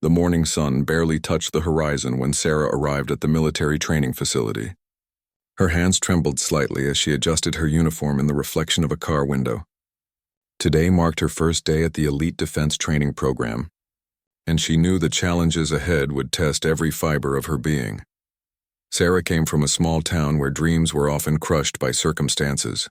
The morning sun barely touched the horizon when Sarah arrived at the military training facility. Her hands trembled slightly as she adjusted her uniform in the reflection of a car window. Today marked her first day at the elite defense training program, and she knew the challenges ahead would test every fiber of her being. Sarah came from a small town where dreams were often crushed by circumstances.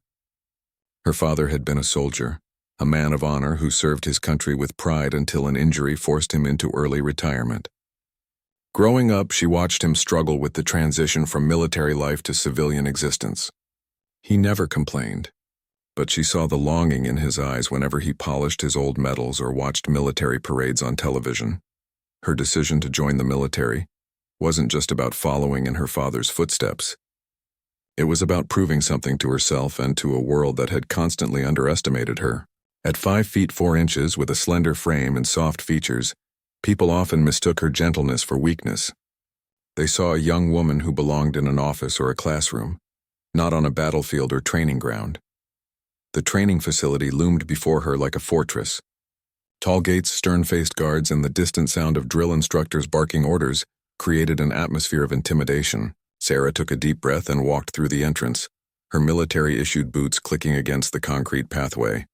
Her father had been a soldier, a man of honor who served his country with pride until an injury forced him into early retirement. Growing up, she watched him struggle with the transition from military life to civilian existence. He never complained, but she saw the longing in his eyes whenever he polished his old medals or watched military parades on television. Her decision to join the military wasn't just about following in her father's footsteps. It was about proving something to herself and to a world that had constantly underestimated her. At 5 feet 4 inches with a slender frame and soft features, people often mistook her gentleness for weakness. They saw a young woman who belonged in an office or a classroom, not on a battlefield or training ground. The training facility loomed before her like a fortress. Tall gates, stern-faced guards, and the distant sound of drill instructors barking orders created an atmosphere of intimidation. Sarah took a deep breath and walked through the entrance, her military-issued boots clicking against the concrete pathway.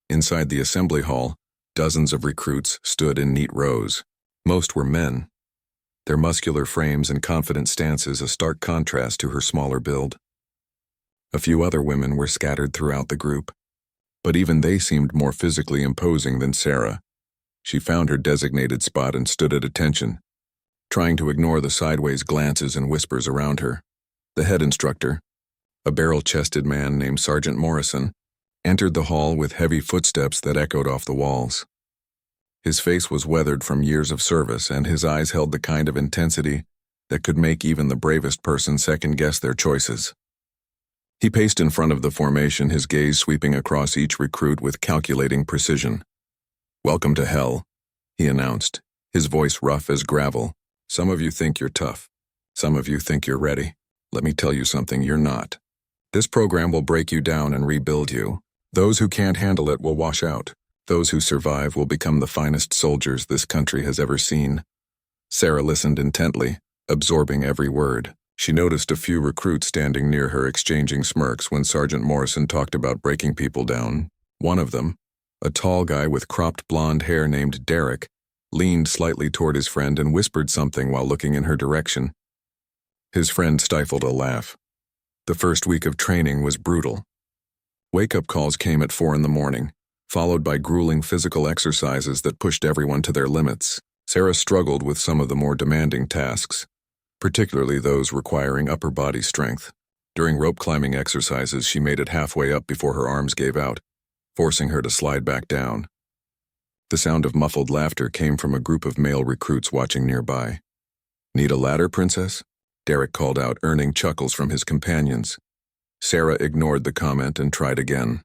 Inside the assembly hall, dozens of recruits stood in neat rows. Most were men, their muscular frames and confident stances a stark contrast to her smaller build. A few other women were scattered throughout the group, but even they seemed more physically imposing than Sarah. She found her designated spot and stood at attention, trying to ignore the sideways glances and whispers around her. The head instructor, a barrel-chested man named Sergeant Morrison, entered the hall with heavy footsteps that echoed off the walls. His face was weathered from years of service, and his eyes held the kind of intensity that could make even the bravest person second-guess their choices. He paced in front of the formation, his gaze sweeping across each recruit with calculating precision. "Welcome to hell," he announced, his voice rough as gravel. "Some of you think you're tough. Some of you think you're ready. Let me tell you something, you're not. This program will break you down and rebuild you. Those who can't handle it will wash out. Those who survive will become the finest soldiers this country has ever seen." Sarah listened intently, absorbing every word. She noticed a few recruits standing near her exchanging smirks when Sergeant Morrison talked about breaking people down. One of them, a tall guy with cropped blonde hair named Derek, leaned slightly toward his friend and whispered something while looking in her direction. His friend stifled a laugh. The first week of training was brutal. Wake-up calls came at 4 in the morning, followed by grueling physical exercises that pushed everyone to their limits. Sarah struggled with some of the more demanding tasks, particularly those requiring upper body strength. During rope climbing exercises, she made it halfway up before her arms gave out, forcing her to slide back down. The sound of muffled laughter came from a group of male recruits watching nearby. "Need a ladder, princess?" Derek called out, earning chuckles from his companions. Sarah ignored the comment and tried again.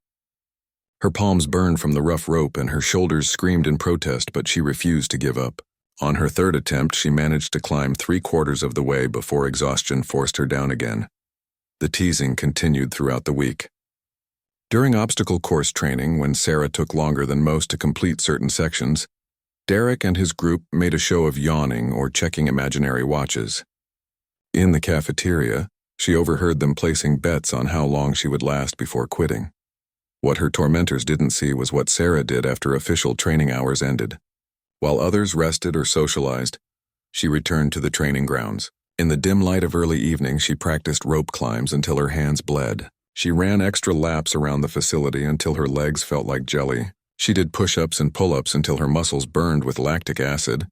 Her palms burned from the rough rope and her shoulders screamed in protest, but she refused to give up. On her third attempt, she managed to climb 3/4 of the way before exhaustion forced her down again. The teasing continued throughout the week. During obstacle course training, when Sarah took longer than most to complete certain sections, Derek and his group made a show of yawning or checking imaginary watches. In the cafeteria, she overheard them placing bets on how long she would last before quitting. What her tormentors didn't see was what Sarah did after official training hours ended. While others rested or socialized, she returned to the training grounds. In the dim light of early evening, she practiced rope climbs until her hands bled. She ran extra laps around the facility until her legs felt like jelly. She did push-ups and pull-ups until her muscles burned with lactic acid.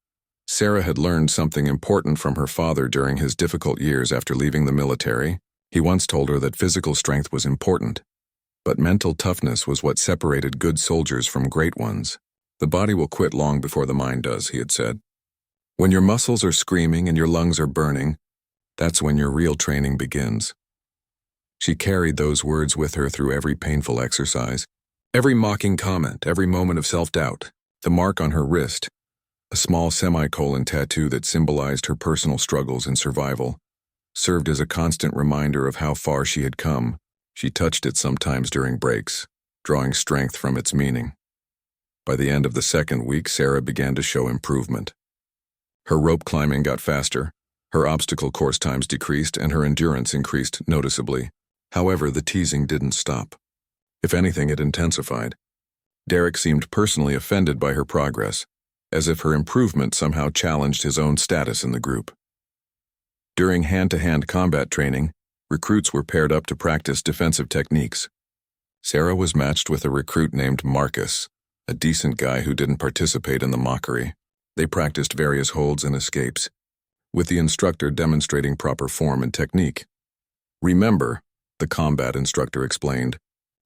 Sarah had learned something important from her father during his difficult years after leaving the military. He once told her that physical strength was important, but mental toughness was what separated good soldiers from great ones. "The body will quit long before the mind does," he had said. "When your muscles are screaming and your lungs are burning, that's when your real training begins." She carried those words with her through every painful exercise, every mocking comment, every moment of self-doubt. The mark on her wrist, a small semicolon tattoo that symbolized her personal struggles and survival, served as a constant reminder of how far she had come. She touched it sometimes during breaks, drawing strength from its meaning. By the end of the second week, Sarah began to show improvement. Her rope climbing got faster, her obstacle course times decreased, and her endurance increased noticeably. However, the teasing didn't stop. If anything, it intensified. Derek seemed personally offended by her progress, as if her improvement somehow challenged his own status in the group. During hand-to-hand combat training, recruits were paired up to practice defensive techniques. Sarah was matched with a recruit named Marcus, a decent guy who didn't participate in the mockery. They practiced various holds and escapes, with the instructor demonstrating proper form and technique. Remember, the combat instructor explained,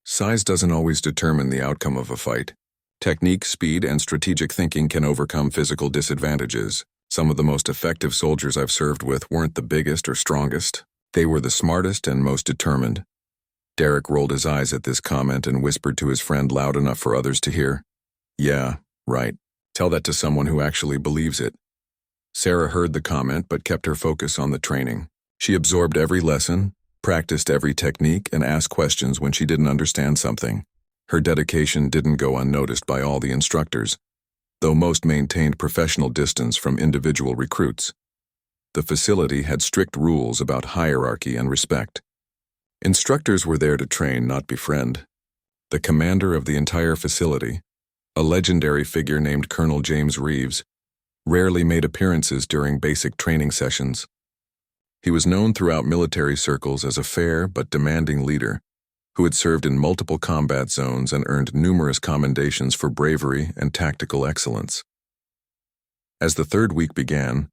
size doesn't always determine the outcome of a fight. Technique, speed, and strategic thinking can overcome physical disadvantages. Some of the most effective soldiers I've served with weren't the biggest or strongest. They were the smartest and most determined. Derek rolled his eyes at this comment and whispered to his friend loud enough for others to hear. Yeah, right. Tell that to someone who actually believes it. Sarah heard the comment but kept her focus on the training. She absorbed every lesson, practiced every technique, and asked questions when she didn't understand something. Her dedication didn't go unnoticed by all the instructors, though most maintained professional distance from individual recruits. The facility had strict rules about hierarchy and respect. Instructors were there to train, not befriend. The commander of the entire facility, a legendary figure named Colonel James Reeves, rarely made appearances during basic training sessions. He was known throughout military circles as a fair but demanding leader who had served in multiple combat zones and earned numerous commendations for bravery and tactical excellence. As the third week began,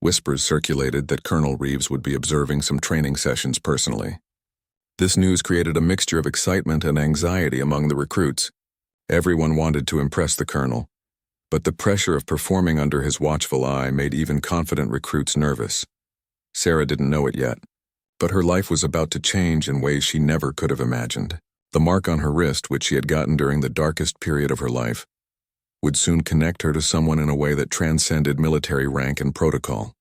whispers circulated that Colonel Reeves would be observing some training sessions personally. This news created a mixture of excitement and anxiety among the recruits. Everyone wanted to impress the colonel, but the pressure of performing under his watchful eye made even confident recruits nervous. Sarah didn't know it yet, but her life was about to change in ways she never could have imagined. The mark on her wrist, which she had gotten during the darkest period of her life, would soon connect her to someone in a way that transcended military rank and protocol.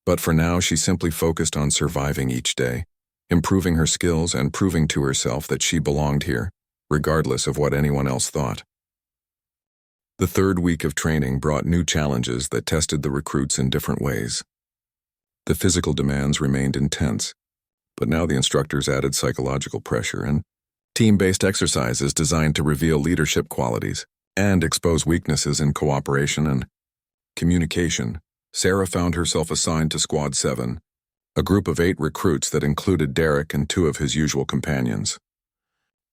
But for now, she simply focused on surviving each day, improving her skills and proving to herself that she belonged here, regardless of what anyone else thought. The third week of training brought new challenges that tested the recruits in different ways. The physical demands remained intense, but now the instructors added psychological pressure and team-based exercises designed to reveal leadership qualities and expose weaknesses in cooperation and communication. Sarah found herself assigned to Squad 7, a group of 8 recruits that included Derek and 2 of his usual companions.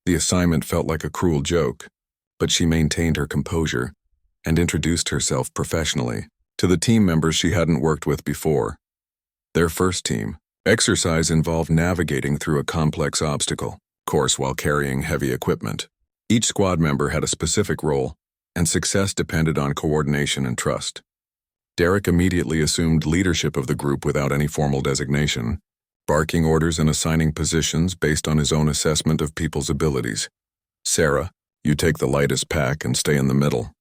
The assignment felt like a cruel joke, but she maintained her composure and introduced herself professionally to the team members she hadn't worked with before. Their first team exercise involved navigating through a complex obstacle course while carrying heavy equipment. Each squad member had a specific role, and success depended on coordination and trust. Derek immediately assumed leadership of the group without any formal designation, barking orders and assigning positions based on his own assessment of people's abilities. Sarah, you take the lightest pack and stay in the middle,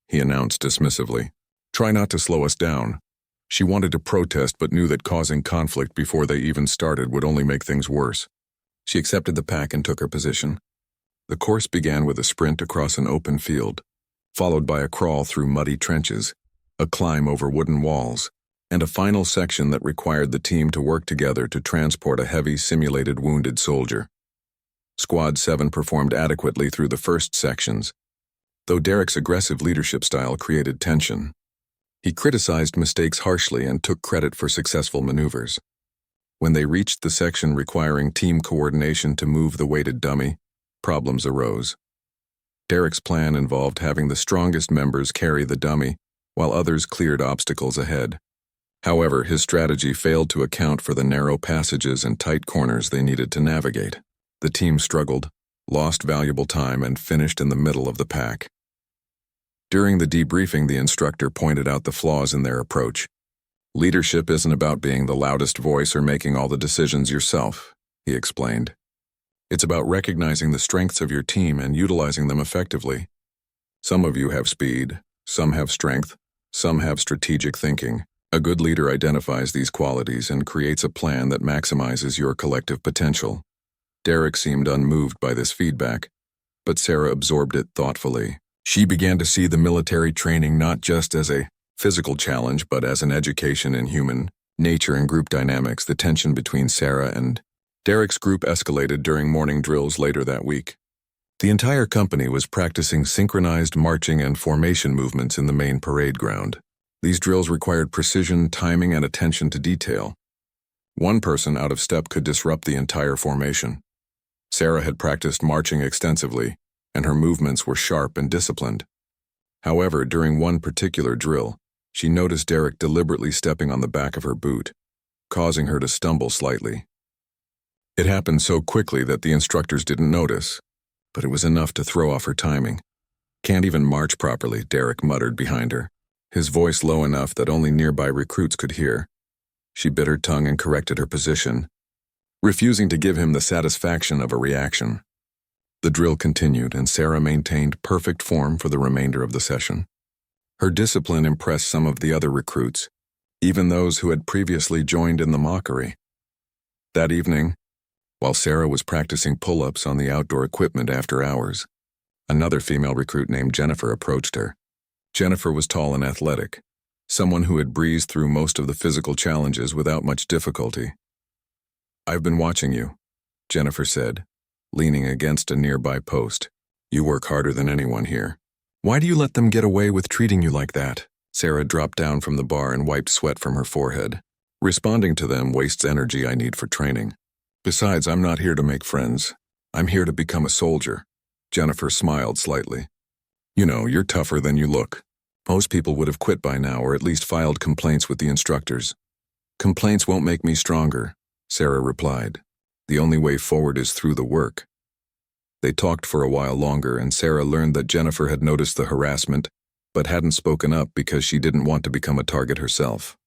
he announced dismissively. Try not to slow us down. She wanted to protest but knew that causing conflict before they even started would only make things worse. She accepted the pack and took her position. The course began with a sprint across an open field, followed by a crawl through muddy trenches, a climb over wooden walls, and a final section that required the team to work together to transport a heavy simulated wounded soldier. Squad 7 performed adequately through the first sections, though Derek's aggressive leadership style created tension. He criticized mistakes harshly and took credit for successful maneuvers. When they reached the section requiring team coordination to move the weighted dummy, problems arose. Derek's plan involved having the strongest members carry the dummy, while others cleared obstacles ahead. However, his strategy failed to account for the narrow passages and tight corners they needed to navigate. The team struggled, lost valuable time, and finished in the middle of the pack. During the debriefing, the instructor pointed out the flaws in their approach. Leadership isn't about being the loudest voice or making all the decisions yourself, he explained. It's about recognizing the strengths of your team and utilizing them effectively. Some of you have speed, some have strength, some have strategic thinking. A good leader identifies these qualities and creates a plan that maximizes your collective potential. Derek seemed unmoved by this feedback, but Sarah absorbed it thoughtfully. She began to see the military training not just as a physical challenge, but as an education in human nature and group dynamics. The tension between Sarah and Derek's group escalated during morning drills later that week. The entire company was practicing synchronized marching and formation movements in the main parade ground. These drills required precision, timing, and attention to detail. One person out of step could disrupt the entire formation. Sarah had practiced marching extensively, and her movements were sharp and disciplined. However, during one particular drill, she noticed Derek deliberately stepping on the back of her boot, causing her to stumble slightly. It happened so quickly that the instructors didn't notice, but it was enough to throw off her timing. "Can't even march properly," Derek muttered behind her, his voice low enough that only nearby recruits could hear. She bit her tongue and corrected her position, refusing to give him the satisfaction of a reaction. The drill continued, and Sarah maintained perfect form for the remainder of the session. Her discipline impressed some of the other recruits, even those who had previously joined in the mockery. That evening, while Sarah was practicing pull-ups on the outdoor equipment after hours, another female recruit named Jennifer approached her. Jennifer was tall and athletic, someone who had breezed through most of the physical challenges without much difficulty. "I've been watching you," Jennifer said, leaning against a nearby post. "You work harder than anyone here. Why do you let them get away with treating you like that?" Sarah dropped down from the bar and wiped sweat from her forehead. "Responding to them wastes energy I need for training. Besides, I'm not here to make friends. I'm here to become a soldier." Jennifer smiled slightly. "You know, you're tougher than you look. Most people would have quit by now, or at least filed complaints with the instructors." "Complaints won't make me stronger," Sarah replied. "The only way forward is through the work." They talked for a while longer, and Sarah learned that Jennifer had noticed the harassment, but hadn't spoken up because she didn't want to become a target herself.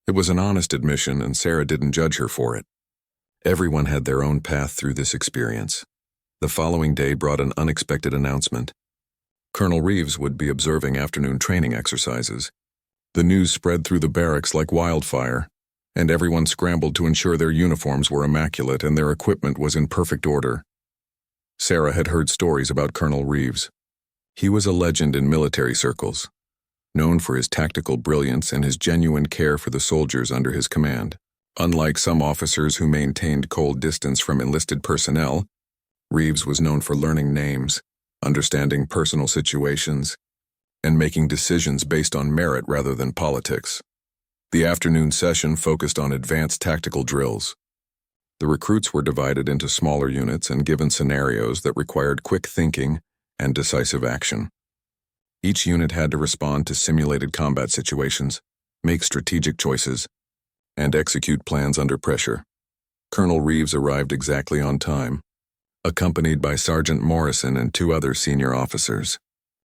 It was an honest admission, and Sarah didn't judge her for it. Everyone had their own path through this experience. The following day brought an unexpected announcement. Colonel Reeves would be observing afternoon training exercises. The news spread through the barracks like wildfire, and everyone scrambled to ensure their uniforms were immaculate and their equipment was in perfect order. Sarah had heard stories about Colonel Reeves. He was a legend in military circles, known for his tactical brilliance and his genuine care for the soldiers under his command. Unlike some officers who maintained cold distance from enlisted personnel, Reeves was known for learning names, understanding personal situations, and making decisions based on merit rather than politics. The afternoon session focused on advanced tactical drills. The recruits were divided into smaller units and given scenarios that required quick thinking and decisive action. Each unit had to respond to simulated combat situations, make strategic choices, and execute plans under pressure. Colonel Reeves arrived exactly on time, accompanied by Sergeant Morrison and two other senior officers.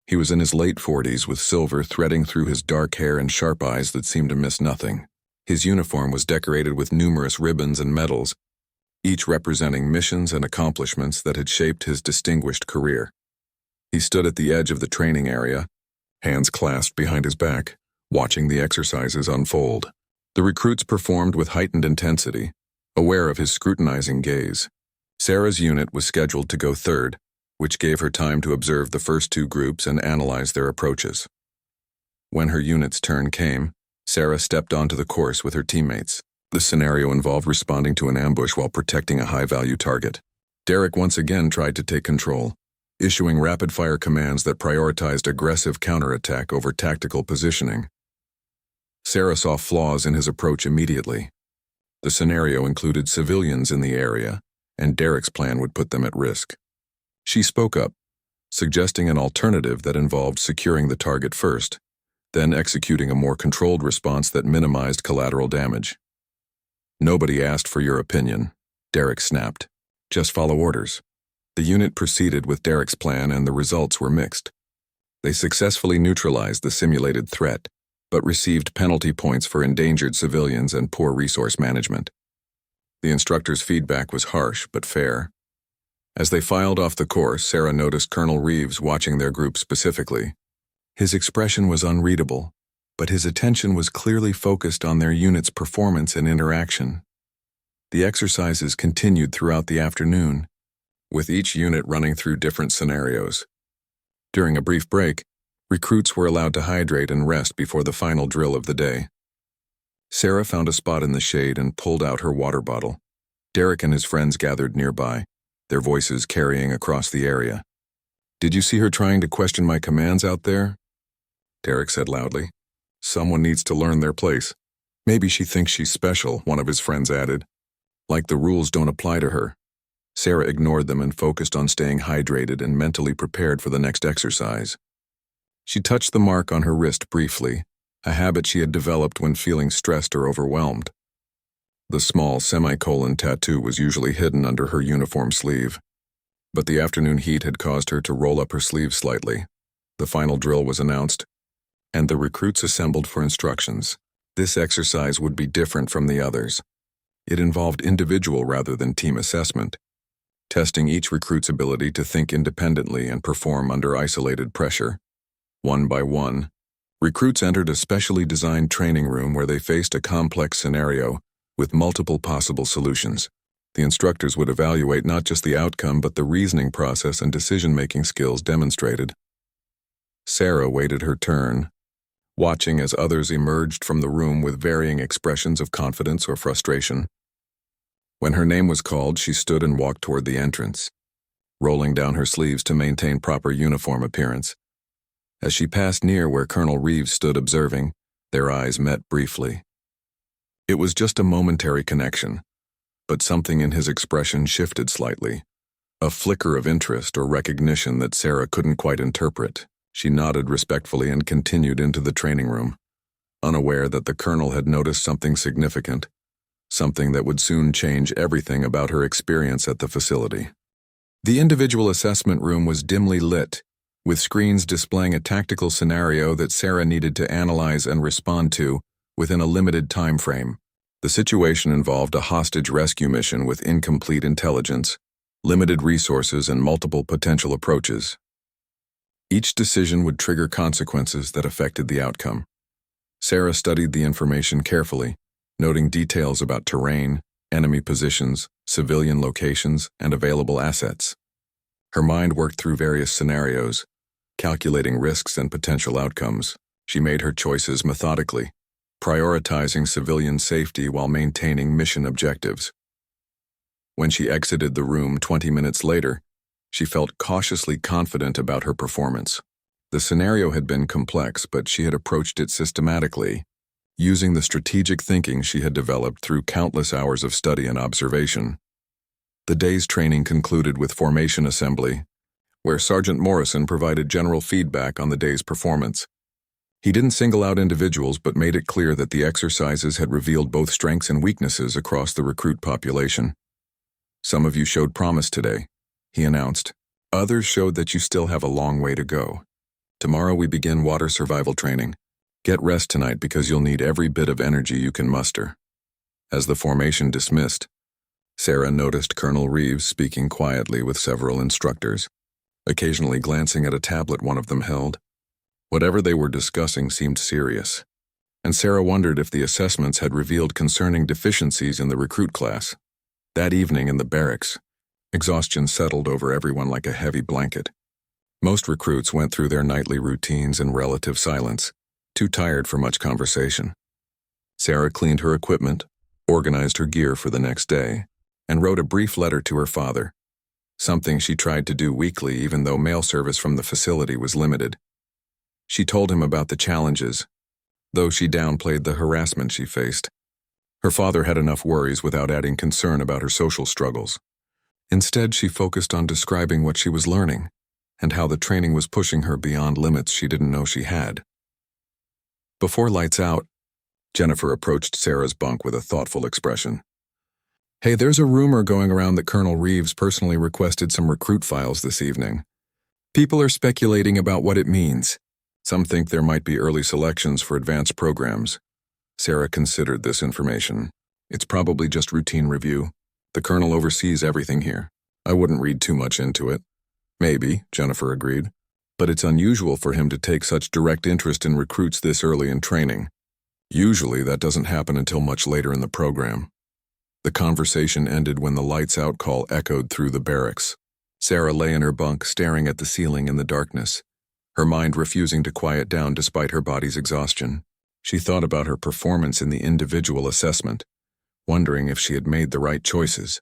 He was in his late 40s with silver threading through his dark hair and sharp eyes that seemed to miss nothing. His uniform was decorated with numerous ribbons and medals, each representing missions and accomplishments that had shaped his distinguished career. He stood at the edge of the training area, hands clasped behind his back, watching the exercises unfold. The recruits performed with heightened intensity, aware of his scrutinizing gaze. Sarah's unit was scheduled to go third, which gave her time to observe the first two groups and analyze their approaches. When her unit's turn came, Sarah stepped onto the course with her teammates. The scenario involved responding to an ambush while protecting a high-value target. Derek once again tried to take control, issuing rapid-fire commands that prioritized aggressive counterattack over tactical positioning. Sarah saw flaws in his approach immediately. The scenario included civilians in the area, and Derek's plan would put them at risk. She spoke up, suggesting an alternative that involved securing the target first, then executing a more controlled response that minimized collateral damage. "Nobody asked for your opinion," Derek snapped. "Just follow orders." The unit proceeded with Derek's plan, and the results were mixed. They successfully neutralized the simulated threat, but received penalty points for endangered civilians and poor resource management. The instructor's feedback was harsh but fair. As they filed off the course, Sarah noticed Colonel Reeves watching their group specifically. His expression was unreadable, but his attention was clearly focused on their unit's performance and interaction. The exercises continued throughout the afternoon, with each unit running through different scenarios. During a brief break, Recruits were allowed to hydrate and rest before the final drill of the day. Sarah found a spot in the shade and pulled out her water bottle. Derek and his friends gathered nearby, their voices carrying across the area. "Did you see her trying to question my commands out there?" Derek said loudly. "Someone needs to learn their place." "Maybe she thinks she's special," one of his friends added. "Like the rules don't apply to her." Sarah ignored them and focused on staying hydrated and mentally prepared for the next exercise. She touched the mark on her wrist briefly, a habit she had developed when feeling stressed or overwhelmed. The small semicolon tattoo was usually hidden under her uniform sleeve, but the afternoon heat had caused her to roll up her sleeve slightly. The final drill was announced, and the recruits assembled for instructions. This exercise would be different from the others. It involved individual rather than team assessment, testing each recruit's ability to think independently and perform under isolated pressure. One by one, recruits entered a specially designed training room where they faced a complex scenario with multiple possible solutions. The instructors would evaluate not just the outcome but the reasoning process and decision-making skills demonstrated. Sarah waited her turn, watching as others emerged from the room with varying expressions of confidence or frustration. When her name was called, she stood and walked toward the entrance, rolling down her sleeves to maintain proper uniform appearance. As she passed near where Colonel Reeves stood observing, their eyes met briefly. It was just a momentary connection, but something in his expression shifted slightly, a flicker of interest or recognition that Sarah couldn't quite interpret. She nodded respectfully and continued into the training room, unaware that the colonel had noticed something significant, something that would soon change everything about her experience at the facility. The individual assessment room was dimly lit, with screens displaying a tactical scenario that Sarah needed to analyze and respond to within a limited time frame. The situation involved a hostage rescue mission with incomplete intelligence, limited resources, and multiple potential approaches. Each decision would trigger consequences that affected the outcome. Sarah studied the information carefully, noting details about terrain, enemy positions, civilian locations, and available assets. Her mind worked through various scenarios, calculating risks and potential outcomes. She made her choices methodically, prioritizing civilian safety while maintaining mission objectives. When she exited the room 20 minutes later, she felt cautiously confident about her performance. The scenario had been complex, but she had approached it systematically, using the strategic thinking she had developed through countless hours of study and observation. The day's training concluded with formation assembly, where Sergeant Morrison provided general feedback on the day's performance. He didn't single out individuals but made it clear that the exercises had revealed both strengths and weaknesses across the recruit population. "Some of you showed promise today," he announced. "Others showed that you still have a long way to go. Tomorrow we begin water survival training. Get rest tonight because you'll need every bit of energy you can muster." As the formation dismissed, Sarah noticed Colonel Reeves speaking quietly with several instructors, occasionally glancing at a tablet one of them held. Whatever they were discussing seemed serious, and Sarah wondered if the assessments had revealed concerning deficiencies in the recruit class. That evening in the barracks, exhaustion settled over everyone like a heavy blanket. Most recruits went through their nightly routines in relative silence, too tired for much conversation. Sarah cleaned her equipment, organized her gear for the next day, and wrote a brief letter to her father, something she tried to do weekly even though mail service from the facility was limited. She told him about the challenges, though she downplayed the harassment she faced. Her father had enough worries without adding concern about her social struggles. Instead, she focused on describing what she was learning and how the training was pushing her beyond limits she didn't know she had. Before lights out, Jennifer approached Sarah's bunk with a thoughtful expression. "Hey, there's a rumor going around that Colonel Reeves personally requested some recruit files this evening. People are speculating about what it means. Some think there might be early selections for advanced programs." Sarah considered this information. "It's probably just routine review. The colonel oversees everything here. I wouldn't read too much into it." "Maybe," Jennifer agreed, "but it's unusual for him to take such direct interest in recruits this early in training. Usually that doesn't happen until much later in the program." The conversation ended when the lights out call echoed through the barracks. Sarah lay in her bunk staring at the ceiling in the darkness, her mind refusing to quiet down despite her body's exhaustion. She thought about her performance in the individual assessment, wondering if she had made the right choices.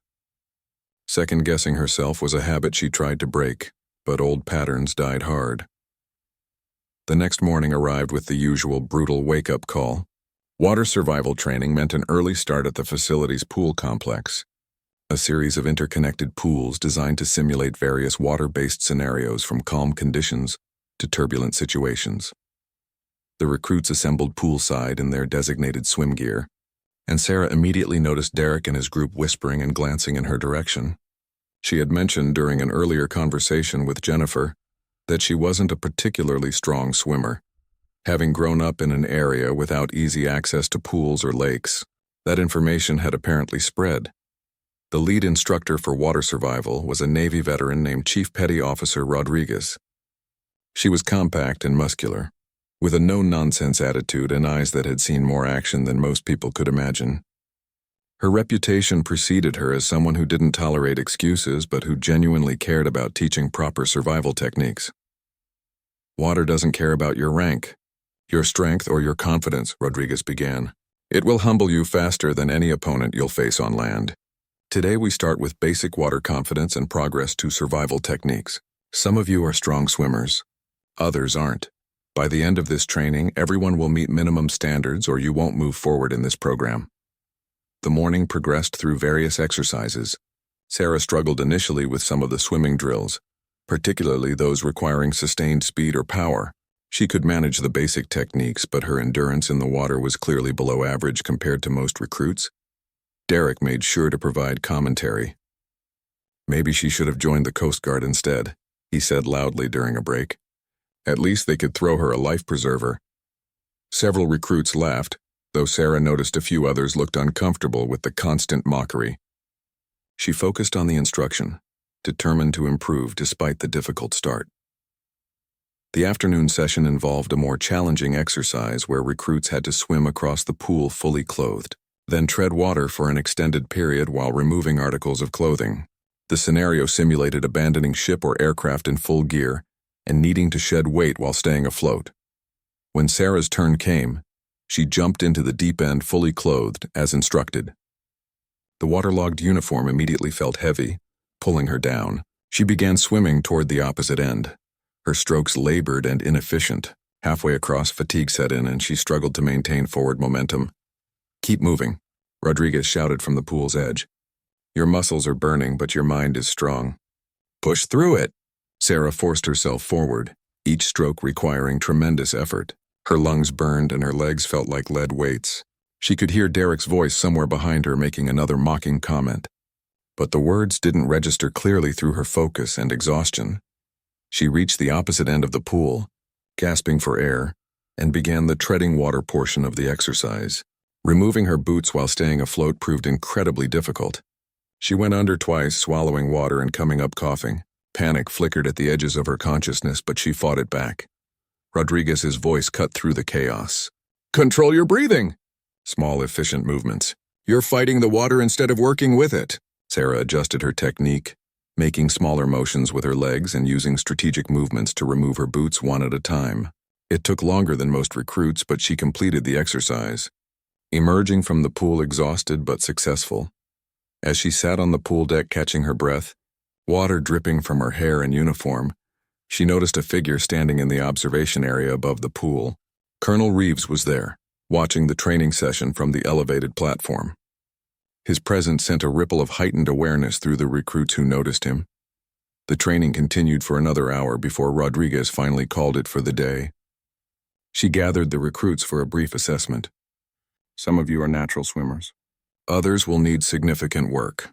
Second-guessing herself was a habit she tried to break, but old patterns died hard. The next morning arrived with the usual brutal wake-up call. Water survival training meant an early start at the facility's pool complex, a series of interconnected pools designed to simulate various water-based scenarios from calm conditions to turbulent situations. The recruits assembled poolside in their designated swim gear, and Sarah immediately noticed Derek and his group whispering and glancing in her direction. She had mentioned during an earlier conversation with Jennifer that she wasn't a particularly strong swimmer. Having grown up in an area without easy access to pools or lakes, that information had apparently spread. The lead instructor for water survival was a Navy veteran named Chief Petty Officer Rodriguez. She was compact and muscular, with a no-nonsense attitude and eyes that had seen more action than most people could imagine. Her reputation preceded her as someone who didn't tolerate excuses but who genuinely cared about teaching proper survival techniques. Water doesn't care about your rank, your strength, or your confidence, Rodriguez began. It will humble you faster than any opponent you'll face on land. Today we start with basic water confidence and progress to survival techniques. Some of you are strong swimmers, others aren't. By the end of this training, everyone will meet minimum standards or you won't move forward in this program. The morning progressed through various exercises. Sarah struggled initially with some of the swimming drills, particularly those requiring sustained speed or power. She could manage the basic techniques, but her endurance in the water was clearly below average compared to most recruits. Derek made sure to provide commentary. Maybe she should have joined the Coast Guard instead, he said loudly during a break. At least they could throw her a life preserver. Several recruits laughed, though Sarah noticed a few others looked uncomfortable with the constant mockery. She focused on the instruction, determined to improve despite the difficult start. The afternoon session involved a more challenging exercise where recruits had to swim across the pool fully clothed, then tread water for an extended period while removing articles of clothing. The scenario simulated abandoning ship or aircraft in full gear and needing to shed weight while staying afloat. When Sarah's turn came, she jumped into the deep end fully clothed, as instructed. The waterlogged uniform immediately felt heavy, pulling her down. She began swimming toward the opposite end. Her strokes labored and inefficient. Halfway across, fatigue set in and she struggled to maintain forward momentum. "Keep moving," Rodriguez shouted from the pool's edge. "Your muscles are burning, but your mind is strong. Push through it." Sarah forced herself forward, each stroke requiring tremendous effort. Her lungs burned and her legs felt like lead weights. She could hear Derek's voice somewhere behind her making another mocking comment. But the words didn't register clearly through her focus and exhaustion. She reached the opposite end of the pool, gasping for air, and began the treading water portion of the exercise. Removing her boots while staying afloat proved incredibly difficult. She went under twice, swallowing water and coming up coughing. Panic flickered at the edges of her consciousness, but she fought it back. Rodriguez's voice cut through the chaos. "Control your breathing!" Small, efficient movements. "You're fighting the water instead of working with it." Sarah adjusted her technique, making smaller motions with her legs and using strategic movements to remove her boots one at a time. It took longer than most recruits, but she completed the exercise, emerging from the pool exhausted but successful. As she sat on the pool deck catching her breath, water dripping from her hair and uniform, she noticed a figure standing in the observation area above the pool. Colonel Reeves was there, watching the training session from the elevated platform. His presence sent a ripple of heightened awareness through the recruits who noticed him. The training continued for another hour before Rodriguez finally called it for the day. She gathered the recruits for a brief assessment. "Some of you are natural swimmers. Others will need significant work.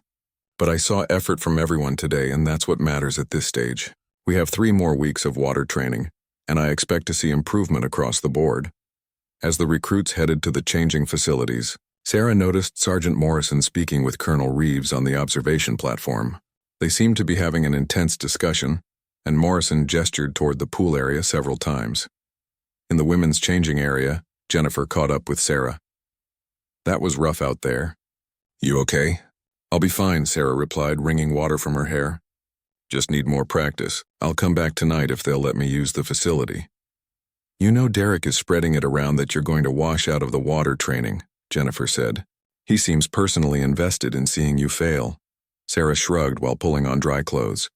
But I saw effort from everyone today, and that's what matters at this stage. We have 3 more weeks of water training, and I expect to see improvement across the board." As the recruits headed to the changing facilities, Sarah noticed Sergeant Morrison speaking with Colonel Reeves on the observation platform. They seemed to be having an intense discussion, and Morrison gestured toward the pool area several times. In the women's changing area, Jennifer caught up with Sarah. "That was rough out there. You okay?" "I'll be fine," Sarah replied, wringing water from her hair. Just need more practice. I'll come back tonight if they'll let me use the facility. You know Derek is spreading it around that you're going to wash out of the water training, Jennifer said. He seems personally invested in seeing you fail. Sarah shrugged while pulling on dry clothes.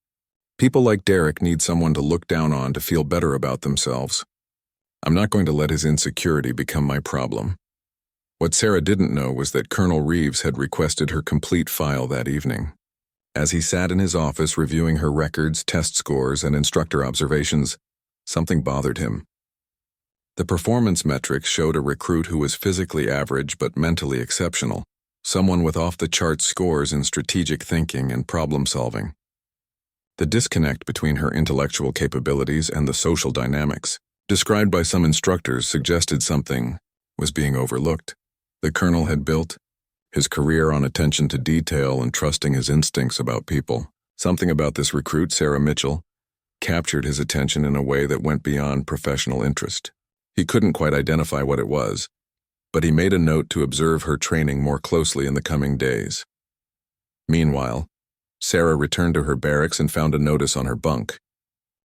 People like Derek need someone to look down on to feel better about themselves. I'm not going to let his insecurity become my problem. What Sarah didn't know was that Colonel Reeves had requested her complete file that evening. As he sat in his office reviewing her records, test scores, and instructor observations, something bothered him. The performance metrics showed a recruit who was physically average but mentally exceptional, someone with off-the-charts scores in strategic thinking and problem-solving. The disconnect between her intellectual capabilities and the social dynamics, described by some instructors, suggested something was being overlooked. The colonel had built his career on attention to detail and trusting his instincts about people. Something about this recruit, Sarah Mitchell, captured his attention in a way that went beyond professional interest. He couldn't quite identify what it was, but he made a note to observe her training more closely in the coming days. Meanwhile, Sarah returned to her barracks and found a notice on her bunk.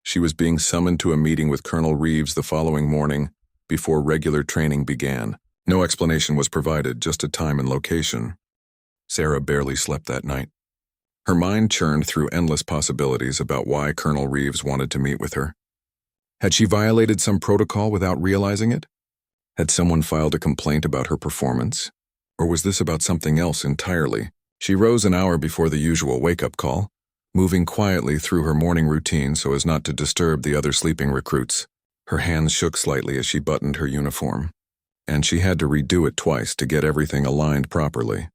She was being summoned to a meeting with Colonel Reeves the following morning before regular training began. No explanation was provided, just a time and location. Sarah barely slept that night. Her mind churned through endless possibilities about why Colonel Reeves wanted to meet with her. Had she violated some protocol without realizing it? Had someone filed a complaint about her performance? Or was this about something else entirely? She rose an hour before the usual wake-up call, moving quietly through her morning routine so as not to disturb the other sleeping recruits. Her hands shook slightly as she buttoned her uniform, and she had to redo it twice to get everything aligned properly.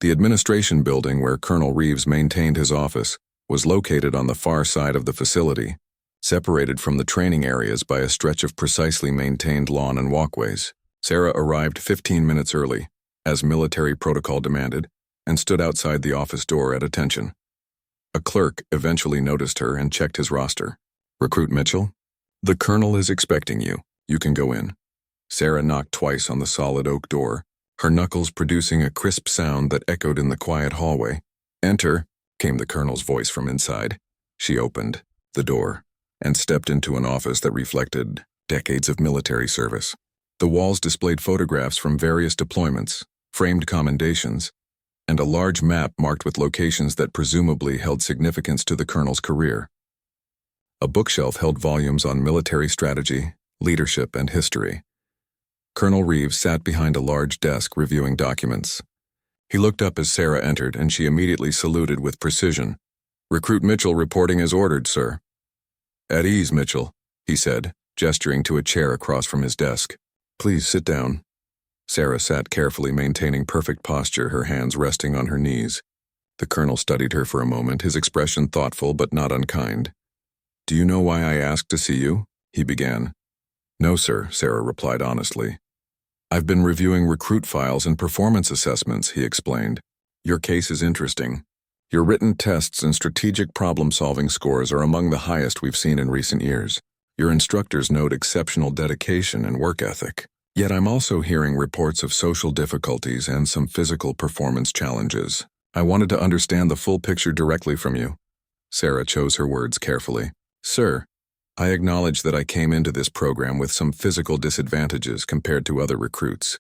The administration building where Colonel Reeves maintained his office was located on the far side of the facility, separated from the training areas by a stretch of precisely maintained lawn and walkways. Sarah arrived 15 minutes early, as military protocol demanded, and stood outside the office door at attention. A clerk eventually noticed her and checked his roster. "Recruit Mitchell? The colonel is expecting you. You can go in." Sarah knocked twice on the solid oak door, her knuckles producing a crisp sound that echoed in the quiet hallway. "Enter," came the colonel's voice from inside. She opened the door and stepped into an office that reflected decades of military service. The walls displayed photographs from various deployments, framed commendations, and a large map marked with locations that presumably held significance to the colonel's career. A bookshelf held volumes on military strategy, leadership, and history. Colonel Reeves sat behind a large desk reviewing documents. He looked up as Sarah entered, and she immediately saluted with precision. "Recruit Mitchell reporting as ordered, sir." "At ease, Mitchell," he said, gesturing to a chair across from his desk. "Please sit down." Sarah sat carefully, maintaining perfect posture, her hands resting on her knees. The colonel studied her for a moment, his expression thoughtful but not unkind. "Do you know why I asked to see you?" he began. "No, sir," Sarah replied honestly. "I've been reviewing recruit files and performance assessments," he explained. "Your case is interesting. Your written tests and strategic problem-solving scores are among the highest we've seen in recent years. Your instructors note exceptional dedication and work ethic. Yet I'm also hearing reports of social difficulties and some physical performance challenges. I wanted to understand the full picture directly from you." Sarah chose her words carefully. "Sir, I acknowledge that I came into this program with some physical disadvantages compared to other recruits.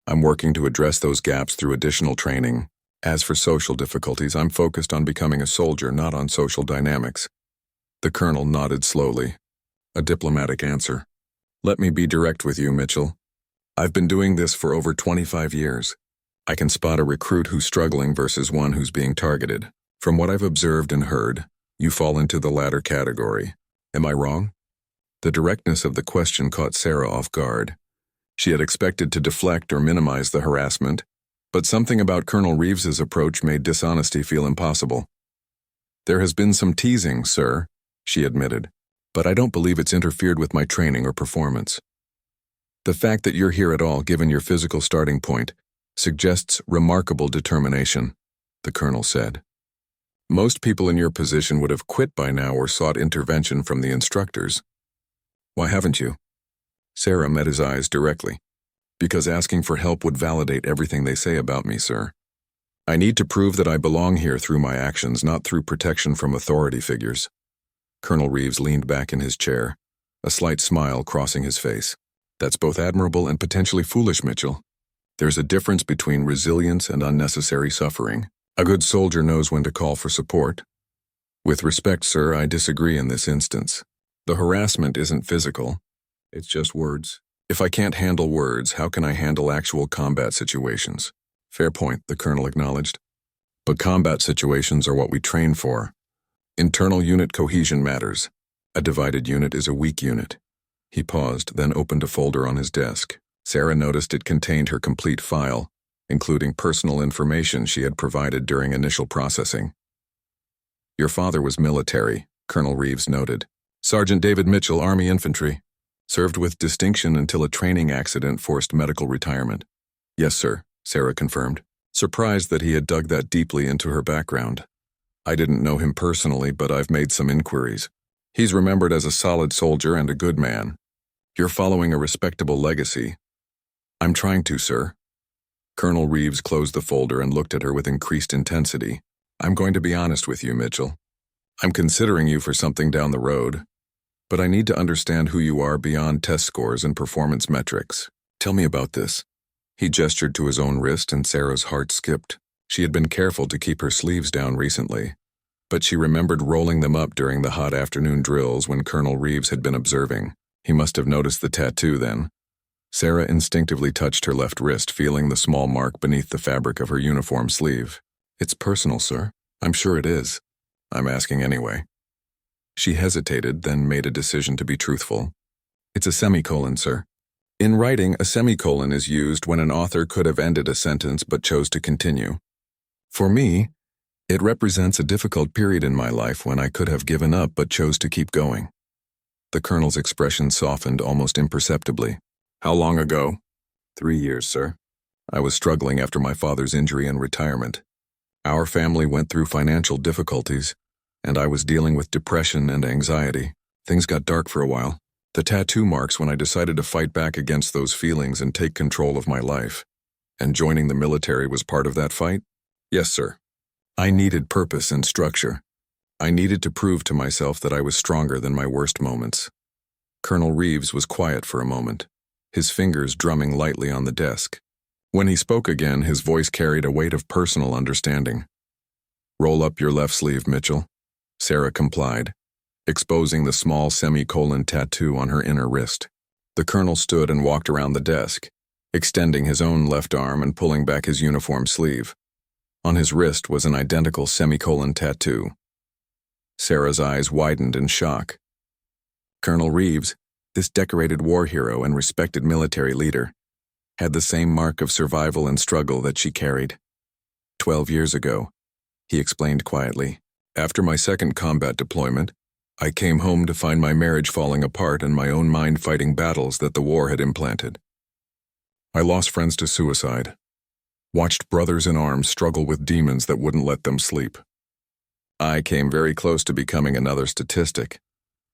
I'm working to address those gaps through additional training. As for social difficulties, I'm focused on becoming a soldier, not on social dynamics." The colonel nodded slowly. A diplomatic answer. "Let me be direct with you, Mitchell. I've been doing this for over 25 years. I can spot a recruit who's struggling versus one who's being targeted. From what I've observed and heard, you fall into the latter category. Am I wrong?" The directness of the question caught Sarah off guard. She had expected to deflect or minimize the harassment, but something about Colonel Reeves's approach made dishonesty feel impossible. "There has been some teasing, sir," she admitted, "but I don't believe it's interfered with my training or performance. The fact that you're here at all, given your physical starting point, suggests remarkable determination," the colonel said. "Most people in your position would have quit by now or sought intervention from the instructors. Why haven't you?" Sarah met his eyes directly. "Because asking for help would validate everything they say about me, sir. I need to prove that I belong here through my actions, not through protection from authority figures. Colonel Reeves leaned back in his chair, a slight smile crossing his face. That's both admirable and potentially foolish, Mitchell. There's a difference between resilience and unnecessary suffering. A good soldier knows when to call for support. With respect, sir, I disagree in this instance. The harassment isn't physical. It's just words. If I can't handle words, how can I handle actual combat situations? Fair point, the colonel acknowledged. But combat situations are what we train for. Internal unit cohesion matters. A divided unit is a weak unit. He paused, then opened a folder on his desk. Sarah noticed it contained her complete file, including personal information she had provided during initial processing. Your father was military, Colonel Reeves noted. Sergeant David Mitchell, Army Infantry. Served with distinction until a training accident forced medical retirement. Yes, sir, Sarah confirmed, surprised that he had dug that deeply into her background. I didn't know him personally, but I've made some inquiries. He's remembered as a solid soldier and a good man. You're following a respectable legacy. I'm trying to, sir. Colonel Reeves closed the folder and looked at her with increased intensity. I'm going to be honest with you, Mitchell. I'm considering you for something down the road, but I need to understand who you are beyond test scores and performance metrics. Tell me about this. He gestured to his own wrist, and Sarah's heart skipped. She had been careful to keep her sleeves down recently, but she remembered rolling them up during the hot afternoon drills when Colonel Reeves had been observing. He must have noticed the tattoo then. Sarah instinctively touched her left wrist, feeling the small mark beneath the fabric of her uniform sleeve. It's personal, sir. I'm sure it is. I'm asking anyway. She hesitated, then made a decision to be truthful. It's a semicolon, sir. In writing, a semicolon is used when an author could have ended a sentence but chose to continue. For me, it represents a difficult period in my life when I could have given up but chose to keep going. The colonel's expression softened almost imperceptibly. How long ago? 3 years, sir. I was struggling after my father's injury and retirement. Our family went through financial difficulties, and I was dealing with depression and anxiety. Things got dark for a while. The tattoo marks when I decided to fight back against those feelings and take control of my life. And joining the military was part of that fight? Yes, sir. I needed purpose and structure. I needed to prove to myself that I was stronger than my worst moments. Colonel Reeves was quiet for a moment, his fingers drumming lightly on the desk. When he spoke again, his voice carried a weight of personal understanding. Roll up your left sleeve, Mitchell. Sarah complied, exposing the small semicolon tattoo on her inner wrist. The colonel stood and walked around the desk, extending his own left arm and pulling back his uniform sleeve. On his wrist was an identical semicolon tattoo. Sarah's eyes widened in shock. Colonel Reeves, this decorated war hero and respected military leader, had the same mark of survival and struggle that she carried. 12 years ago, he explained quietly, after my second combat deployment, I came home to find my marriage falling apart and my own mind fighting battles that the war had implanted. I lost friends to suicide, watched brothers in arms struggle with demons that wouldn't let them sleep. I came very close to becoming another statistic.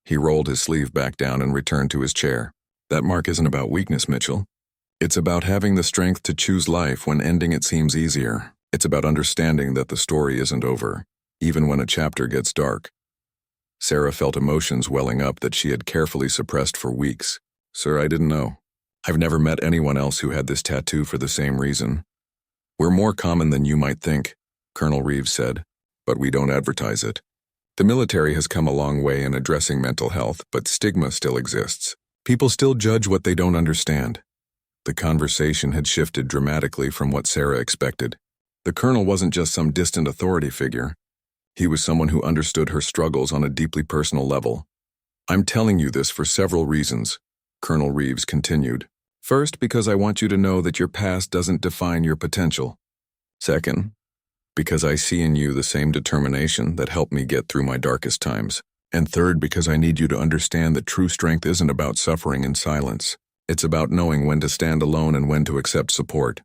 He rolled his sleeve back down and returned to his chair. That mark isn't about weakness, Mitchell. It's about having the strength to choose life when ending it seems easier. It's about understanding that the story isn't over, even when a chapter gets dark. Sarah felt emotions welling up that she had carefully suppressed for weeks. Sir, I didn't know. I've never met anyone else who had this tattoo for the same reason. We're more common than you might think, Colonel Reeves said, but we don't advertise it. The military has come a long way in addressing mental health, but stigma still exists. People still judge what they don't understand. The conversation had shifted dramatically from what Sarah expected. The colonel wasn't just some distant authority figure. He was someone who understood her struggles on a deeply personal level. I'm telling you this for several reasons, Colonel Reeves continued. First, because I want you to know that your past doesn't define your potential. Second, because I see in you the same determination that helped me get through my darkest times. And third, because I need you to understand that true strength isn't about suffering in silence. It's about knowing when to stand alone and when to accept support.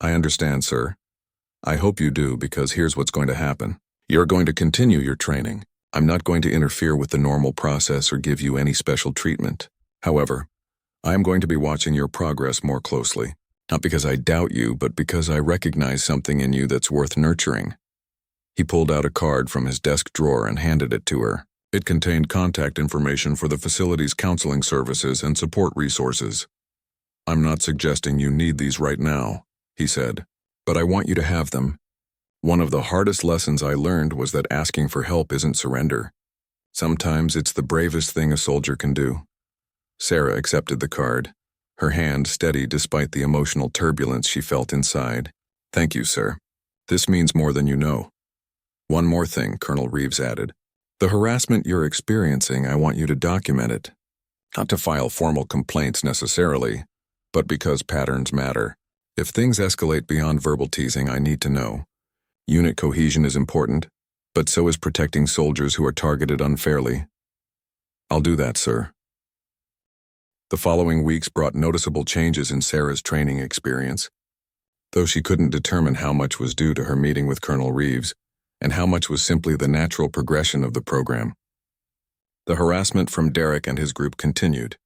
I understand, sir. I hope you do, because here's what's going to happen. You're going to continue your training. I'm not going to interfere with the normal process or give you any special treatment. However, I am going to be watching your progress more closely. Not because I doubt you, but because I recognize something in you that's worth nurturing." He pulled out a card from his desk drawer and handed it to her. It contained contact information for the facility's counseling services and support resources. "I'm not suggesting you need these right now," he said, "but I want you to have them. One of the hardest lessons I learned was that asking for help isn't surrender. Sometimes it's the bravest thing a soldier can do." Sarah accepted the card, her hand steady despite the emotional turbulence she felt inside. "Thank you, sir. This means more than you know." "One more thing," Colonel Reeves added. "The harassment you're experiencing, I want you to document it. Not to file formal complaints necessarily, but because patterns matter. If things escalate beyond verbal teasing, I need to know. Unit cohesion is important, but so is protecting soldiers who are targeted unfairly." "I'll do that, sir." The following weeks brought noticeable changes in Sarah's training experience. Though she couldn't determine how much was due to her meeting with Colonel Reeves, and how much was simply the natural progression of the program. The harassment from Derek and his group continued,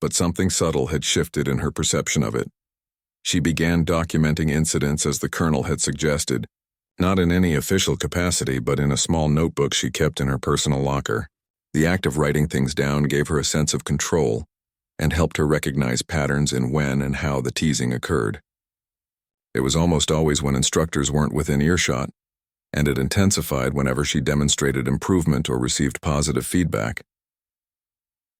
but something subtle had shifted in her perception of it. She began documenting incidents as the colonel had suggested, not in any official capacity but in a small notebook she kept in her personal locker. The act of writing things down gave her a sense of control and helped her recognize patterns in when and how the teasing occurred. It was almost always when instructors weren't within earshot, and it intensified whenever she demonstrated improvement or received positive feedback.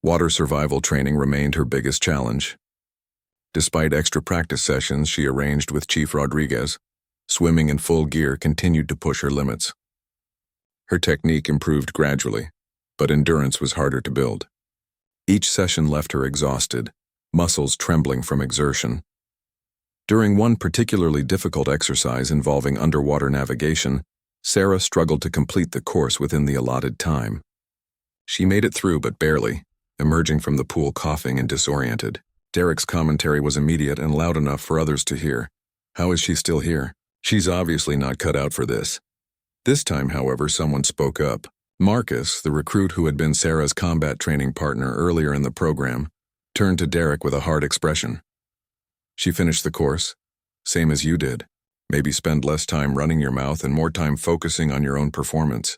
Water survival training remained her biggest challenge. Despite extra practice sessions she arranged with Chief Rodriguez, swimming in full gear continued to push her limits. Her technique improved gradually, but endurance was harder to build. Each session left her exhausted, muscles trembling from exertion. During one particularly difficult exercise involving underwater navigation, Sarah struggled to complete the course within the allotted time. She made it through, but barely, emerging from the pool coughing and disoriented. Derek's commentary was immediate and loud enough for others to hear. "How is she still here? She's obviously not cut out for this." This time, however, someone spoke up. Marcus, the recruit who had been Sarah's combat training partner earlier in the program, turned to Derek with a hard expression. "She finished the course, same as you did. Maybe spend less time running your mouth and more time focusing on your own performance."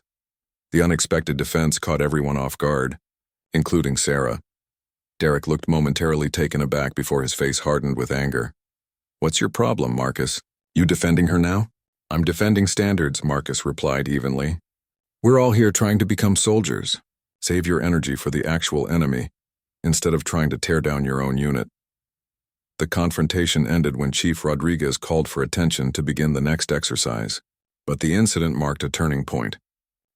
The unexpected defense caught everyone off guard, including Sarah. Derek looked momentarily taken aback before his face hardened with anger. "What's your problem, Marcus? You defending her now?" "I'm defending standards," Marcus replied evenly. "We're all here trying to become soldiers. Save your energy for the actual enemy, instead of trying to tear down your own unit." The confrontation ended when Chief Rodriguez called for attention to begin the next exercise. But the incident marked a turning point.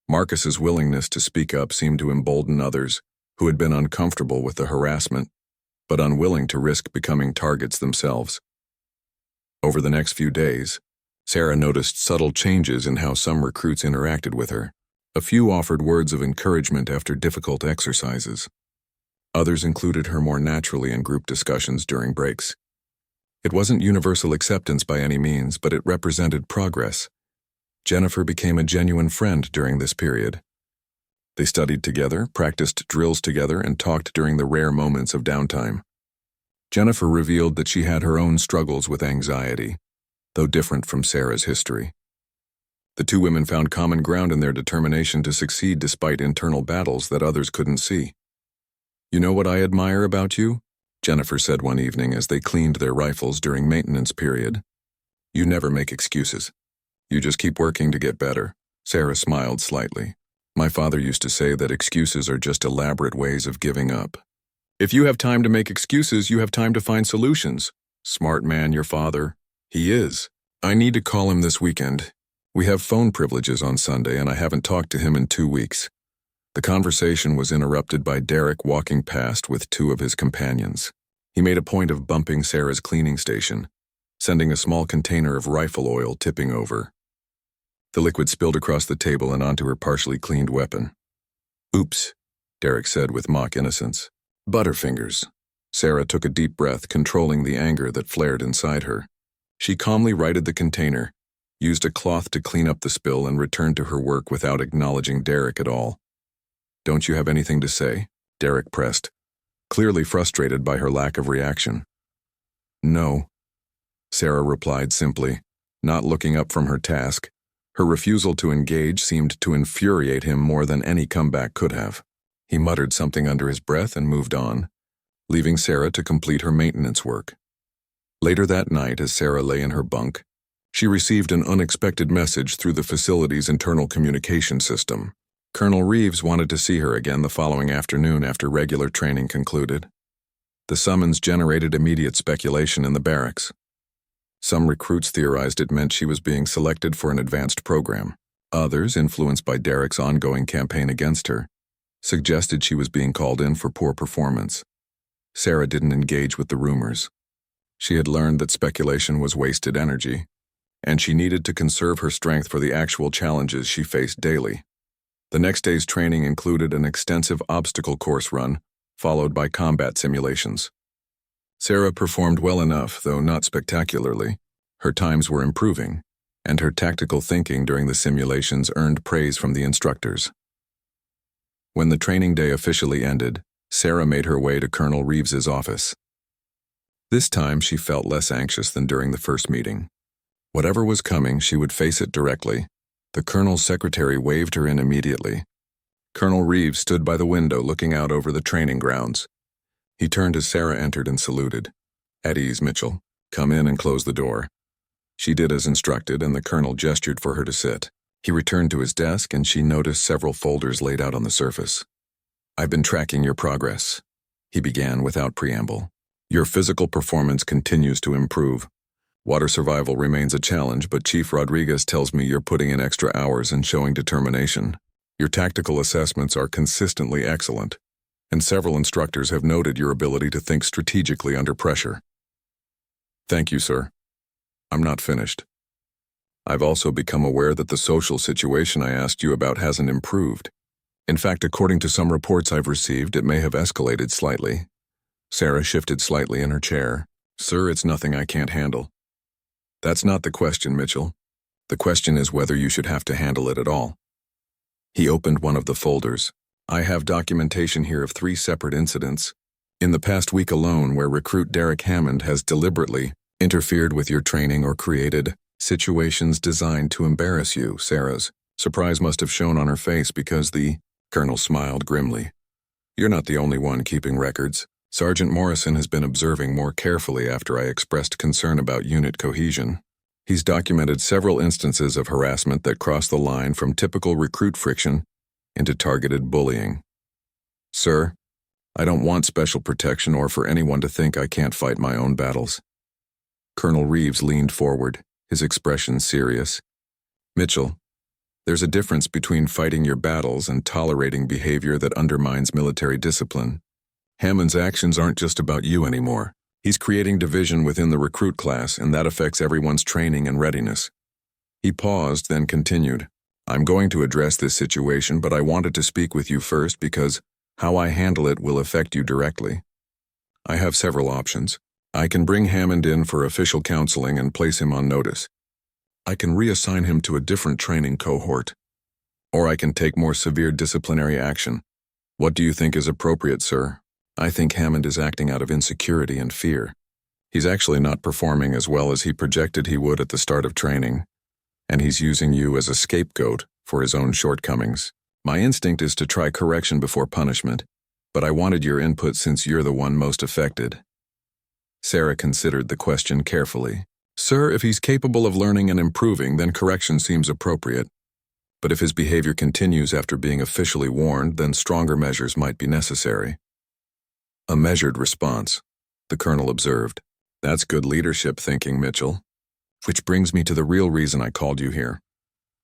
Marcus's willingness to speak up seemed to embolden others who had been uncomfortable with the harassment, but unwilling to risk becoming targets themselves. Over the next few days, Sarah noticed subtle changes in how some recruits interacted with her. A few offered words of encouragement after difficult exercises. Others included her more naturally in group discussions during breaks. It wasn't universal acceptance by any means, but it represented progress. Jennifer became a genuine friend during this period. They studied together, practiced drills together, and talked during the rare moments of downtime. Jennifer revealed that she had her own struggles with anxiety, though different from Sarah's history. The two women found common ground in their determination to succeed despite internal battles that others couldn't see. "You know what I admire about you?" Jennifer said one evening as they cleaned their rifles during maintenance period. "You never make excuses. You just keep working to get better." Sarah smiled slightly. "My father used to say that excuses are just elaborate ways of giving up." "If you have time to make excuses, you have time to find solutions." "Smart man, your father." "He is. I need to call him this weekend. We have phone privileges on Sunday and I haven't talked to him in 2 weeks. The conversation was interrupted by Derek walking past with 2 of his companions. He made a point of bumping Sarah's cleaning station, sending a small container of rifle oil tipping over. The liquid spilled across the table and onto her partially cleaned weapon. "Oops," Derek said with mock innocence. "Butterfingers." Sarah took a deep breath, controlling the anger that flared inside her. She calmly righted the container, used a cloth to clean up the spill, and returned to her work without acknowledging Derek at all. "Don't you have anything to say?" Derek pressed, clearly frustrated by her lack of reaction. "No. Sarah replied simply, not looking up from her task. Her refusal to engage seemed to infuriate him more than any comeback could have. He muttered something under his breath and moved on, leaving Sarah to complete her maintenance work. Later that night, as Sarah lay in her bunk, she received an unexpected message through the facility's internal communication system. Colonel Reeves wanted to see her again the following afternoon after regular training concluded. The summons generated immediate speculation in the barracks. Some recruits theorized it meant she was being selected for an advanced program. Others, influenced by Derek's ongoing campaign against her, suggested she was being called in for poor performance. Sarah didn't engage with the rumors. She had learned that speculation was wasted energy, and she needed to conserve her strength for the actual challenges she faced daily. The next day's training included an extensive obstacle course run, followed by combat simulations. Sarah performed well enough, though not spectacularly. Her times were improving, and her tactical thinking during the simulations earned praise from the instructors. When the training day officially ended, Sarah made her way to Colonel Reeves's office. This time she felt less anxious than during the first meeting. Whatever was coming, she would face it directly. The colonel's secretary waved her in immediately. Colonel Reeves stood by the window looking out over the training grounds. He turned as Sarah entered and saluted. "At ease, Mitchell. Come in and close the door." She did as instructed, and the colonel gestured for her to sit. He returned to his desk, and she noticed several folders laid out on the surface. "I've been tracking your progress," he began without preamble. "Your physical performance continues to improve. Water survival remains a challenge, but Chief Rodriguez tells me you're putting in extra hours and showing determination. Your tactical assessments are consistently excellent, and several instructors have noted your ability to think strategically under pressure." "Thank you, sir. I'm not finished. I've also become aware that the social situation I asked you about hasn't improved. In fact, according to some reports I've received, it may have escalated slightly." Sarah shifted slightly in her chair. "Sir, it's nothing I can't handle." "That's not the question, Mitchell. The question is whether you should have to handle it at all." He opened one of the folders. "I have documentation here of 3 separate incidents in the past week alone where recruit Derek Hammond has deliberately interfered with your training or created situations designed to embarrass you." Sarah's surprise must have shown on her face because the colonel smiled grimly. "You're not the only one keeping records. Sergeant Morrison has been observing more carefully after I expressed concern about unit cohesion. He's documented several instances of harassment that cross the line from typical recruit friction into targeted bullying. Sir, I don't want special protection or for anyone to think I can't fight my own battles." Colonel Reeves leaned forward, his expression serious. "Mitchell, there's a difference between fighting your battles and tolerating behavior that undermines military discipline. Hammond's actions aren't just about you anymore. He's creating division within the recruit class, and that affects everyone's training and readiness." He paused, then continued. "I'm going to address this situation, but I wanted to speak with you first because how I handle it will affect you directly. I have several options. I can bring Hammond in for official counseling and place him on notice. I can reassign him to a different training cohort. Or I can take more severe disciplinary action. What do you think is appropriate, sir?" "I think Hammond is acting out of insecurity and fear. He's actually not performing as well as he projected he would at the start of training, and he's using you as a scapegoat for his own shortcomings. My instinct is to try correction before punishment, but I wanted your input since you're the one most affected." Sarah considered the question carefully. "Sir, if he's capable of learning and improving, then correction seems appropriate. But if his behavior continues after being officially warned, then stronger measures might be necessary." "A measured response," the colonel observed. "That's good leadership thinking, Mitchell. Which brings me to the real reason I called you here."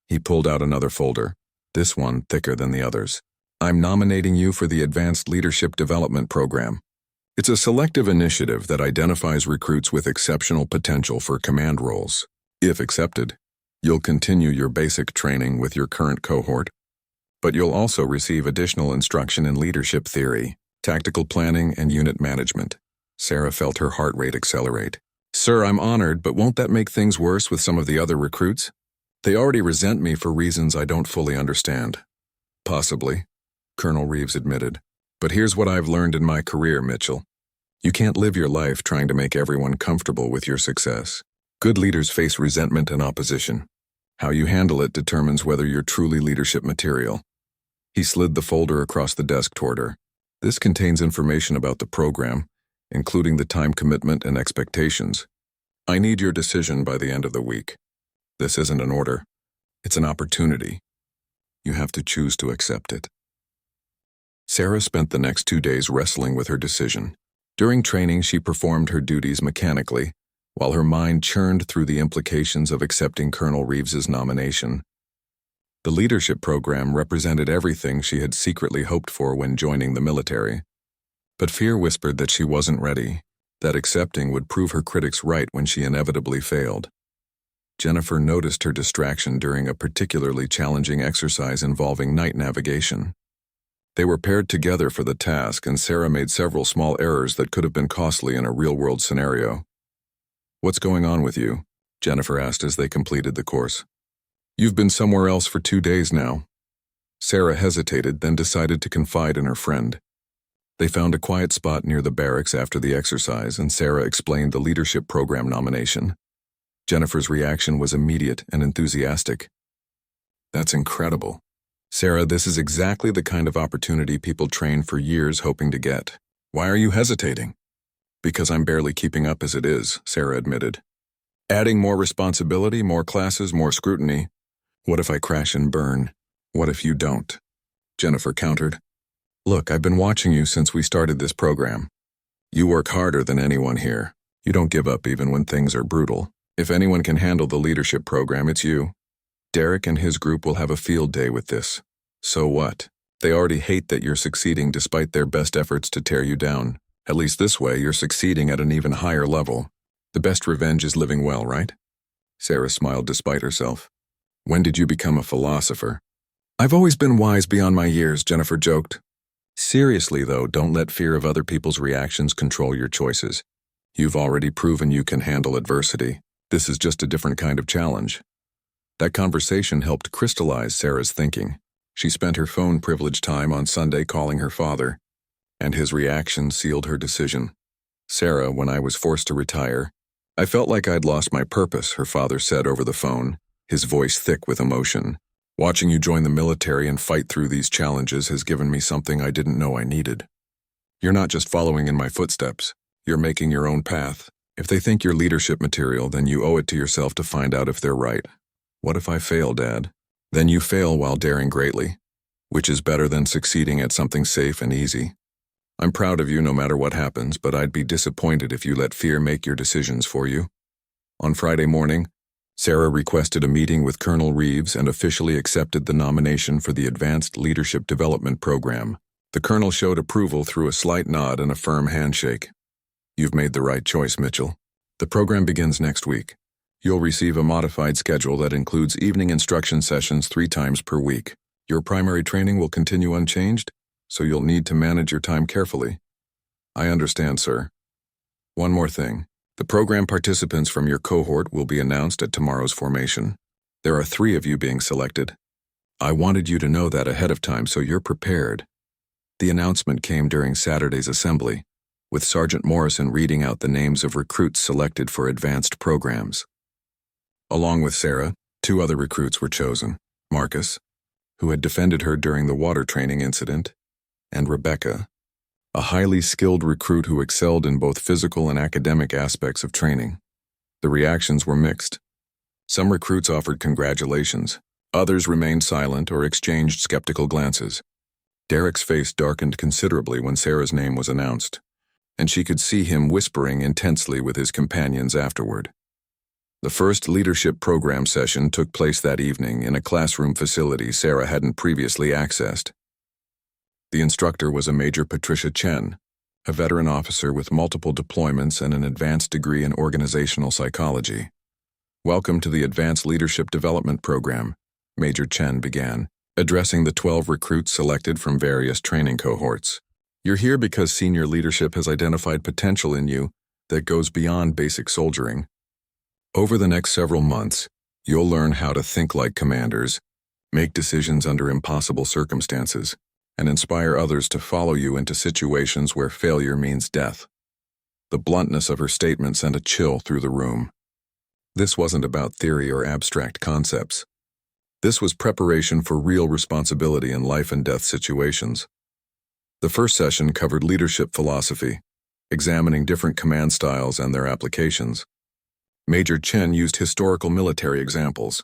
He pulled out another folder, this one thicker than the others. "I'm nominating you for the Advanced Leadership Development Program. It's a selective initiative that identifies recruits with exceptional potential for command roles. If accepted, you'll continue your basic training with your current cohort, but you'll also receive additional instruction in leadership theory, tactical planning, and unit management." Sarah felt her heart rate accelerate. "Sir, I'm honored, but won't that make things worse with some of the other recruits? They already resent me for reasons I don't fully understand." "Possibly," Colonel Reeves admitted. "But here's what I've learned in my career, Mitchell. You can't live your life trying to make everyone comfortable with your success. Good leaders face resentment and opposition. How you handle it determines whether you're truly leadership material. He slid the folder across the desk toward her. This contains information about the program, including the time commitment and expectations. I need your decision by the end of the week. This isn't an order. It's an opportunity. You have to choose to accept it. Sarah spent the next 2 days wrestling with her decision. During training, she performed her duties mechanically, while her mind churned through the implications of accepting Colonel Reeves's nomination. The leadership program represented everything she had secretly hoped for when joining the military. But fear whispered that she wasn't ready, that accepting would prove her critics right when she inevitably failed. Jennifer noticed her distraction during a particularly challenging exercise involving night navigation. They were paired together for the task, and Sarah made several small errors that could have been costly in a real-world scenario. "What's going on with you?" Jennifer asked as they completed the course. "You've been somewhere else for 2 days now." Sarah hesitated, then decided to confide in her friend. They found a quiet spot near the barracks after the exercise, and Sarah explained the leadership program nomination. Jennifer's reaction was immediate and enthusiastic. "That's incredible. Sarah, this is exactly the kind of opportunity people train for years hoping to get. Why are you hesitating?" "Because I'm barely keeping up as it is," Sarah admitted. "Adding more responsibility, more classes, more scrutiny. What if I crash and burn? What if you don't?" Jennifer countered. "Look, I've been watching you since we started this program. You work harder than anyone here. You don't give up even when things are brutal. If anyone can handle the leadership program, it's you. Derek and his group will have a field day with this. So what? They already hate that you're succeeding despite their best efforts to tear you down. At least this way, you're succeeding at an even higher level. The best revenge is living well, right?" Sarah smiled despite herself. "When did you become a philosopher?" "I've always been wise beyond my years," Jennifer joked. "Seriously, though, don't let fear of other people's reactions control your choices. You've already proven you can handle adversity. This is just a different kind of challenge." That conversation helped crystallize Sarah's thinking. She spent her phone-privileged time on Sunday calling her father, and his reaction sealed her decision. "Sarah, when I was forced to retire, I felt like I'd lost my purpose," her father said over the phone, his voice thick with emotion. "Watching you join the military and fight through these challenges has given me something I didn't know I needed. You're not just following in my footsteps, you're making your own path. If they think you're leadership material, then you owe it to yourself to find out if they're right." "What if I fail, Dad?" "Then you fail while daring greatly, which is better than succeeding at something safe and easy. I'm proud of you no matter what happens, but I'd be disappointed if you let fear make your decisions for you." On Friday morning, Sarah requested a meeting with Colonel Reeves and officially accepted the nomination for the Advanced Leadership Development Program. The colonel showed approval through a slight nod and a firm handshake. "You've made the right choice, Mitchell. The program begins next week. You'll receive a modified schedule that includes evening instruction sessions 3 times per week. Your primary training will continue unchanged, so you'll need to manage your time carefully." "I understand, sir." "One more thing. The program participants from your cohort will be announced at tomorrow's formation. There are 3 of you being selected. I wanted you to know that ahead of time so you're prepared." The announcement came during Saturday's assembly, with Sergeant Morrison reading out the names of recruits selected for advanced programs. Along with Sarah, 2 other recruits were chosen: Marcus, who had defended her during the water training incident, and Rebecca, a highly skilled recruit who excelled in both physical and academic aspects of training. The reactions were mixed. Some recruits offered congratulations, others remained silent or exchanged skeptical glances. Derek's face darkened considerably when Sarah's name was announced, and she could see him whispering intensely with his companions afterward. The first leadership program session took place that evening in a classroom facility Sarah hadn't previously accessed. The instructor was a Major Patricia Chen, a veteran officer with multiple deployments and an advanced degree in organizational psychology. "Welcome to the Advanced Leadership Development Program," Major Chen began, addressing the 12 recruits selected from various training cohorts. "You're here because senior leadership has identified potential in you that goes beyond basic soldiering. Over the next several months, you'll learn how to think like commanders, make decisions under impossible circumstances, and inspire others to follow you into situations where failure means death." The bluntness of her statement sent a chill through the room. This wasn't about theory or abstract concepts. This was preparation for real responsibility in life and death situations. The first session covered leadership philosophy, examining different command styles and their applications. Major Chen used historical military examples,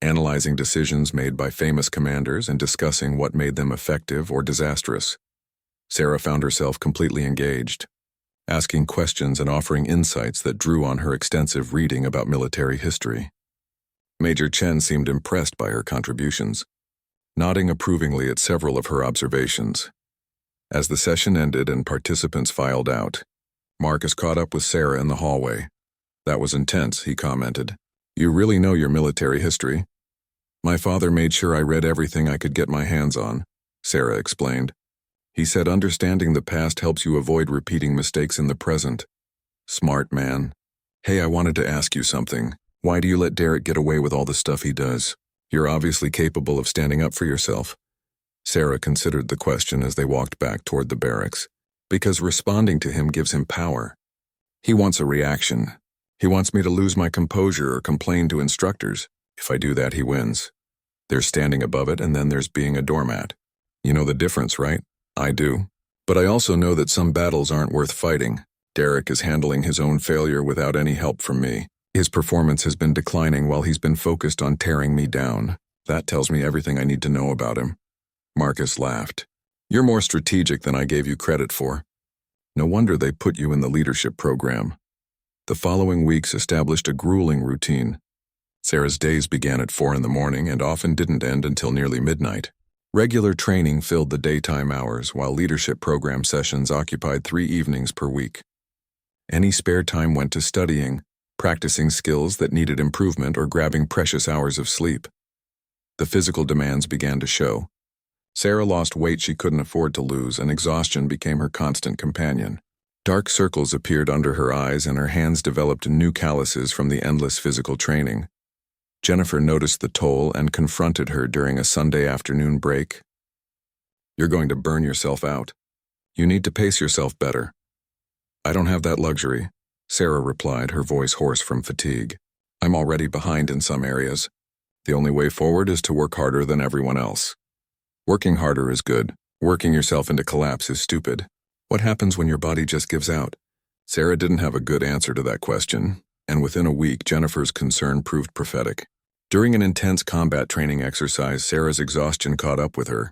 analyzing decisions made by famous commanders and discussing what made them effective or disastrous. Sarah found herself completely engaged, asking questions and offering insights that drew on her extensive reading about military history. Major Chen seemed impressed by her contributions, nodding approvingly at several of her observations. As the session ended and participants filed out, Marcus caught up with Sarah in the hallway. "That was intense," he commented. "You really know your military history." "My father made sure I read everything I could get my hands on," Sarah explained. "He said understanding the past helps you avoid repeating mistakes in the present." "Smart man. Hey, I wanted to ask you something. Why do you let Derek get away with all the stuff he does? You're obviously capable of standing up for yourself." Sarah considered the question as they walked back toward the barracks. "Because responding to him gives him power. He wants a reaction. He wants me to lose my composure or complain to instructors. If I do that, he wins. There's standing above it, and then there's being a doormat. You know the difference, right?" "I do. But I also know that some battles aren't worth fighting. Derek is handling his own failure without any help from me. His performance has been declining while he's been focused on tearing me down. That tells me everything I need to know about him." Marcus laughed. "You're more strategic than I gave you credit for. No wonder they put you in the leadership program." The following weeks established a grueling routine. Sarah's days began at 4 in the morning and often didn't end until nearly midnight. Regular training filled the daytime hours, while leadership program sessions occupied 3 evenings per week. Any spare time went to studying, practicing skills that needed improvement, or grabbing precious hours of sleep. The physical demands began to show. Sarah lost weight she couldn't afford to lose, and exhaustion became her constant companion. Dark circles appeared under her eyes, and her hands developed new calluses from the endless physical training. Jennifer noticed the toll and confronted her during a Sunday afternoon break. "You're going to burn yourself out. You need to pace yourself better." "I don't have that luxury," Sarah replied, her voice hoarse from fatigue. "I'm already behind in some areas. The only way forward is to work harder than everyone else." "Working harder is good. Working yourself into collapse is stupid. What happens when your body just gives out?" Sarah didn't have a good answer to that question, and within a week Jennifer's concern proved prophetic. During an intense combat training exercise, Sarah's exhaustion caught up with her.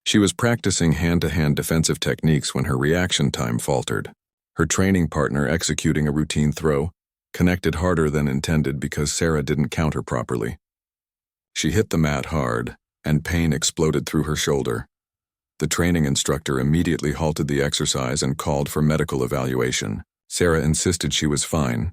She was practicing hand-to-hand defensive techniques when her reaction time faltered. Her training partner, executing a routine throw, connected harder than intended because Sarah didn't counter properly. She hit the mat hard, and pain exploded through her shoulder. The training instructor immediately halted the exercise and called for medical evaluation. Sarah insisted she was fine,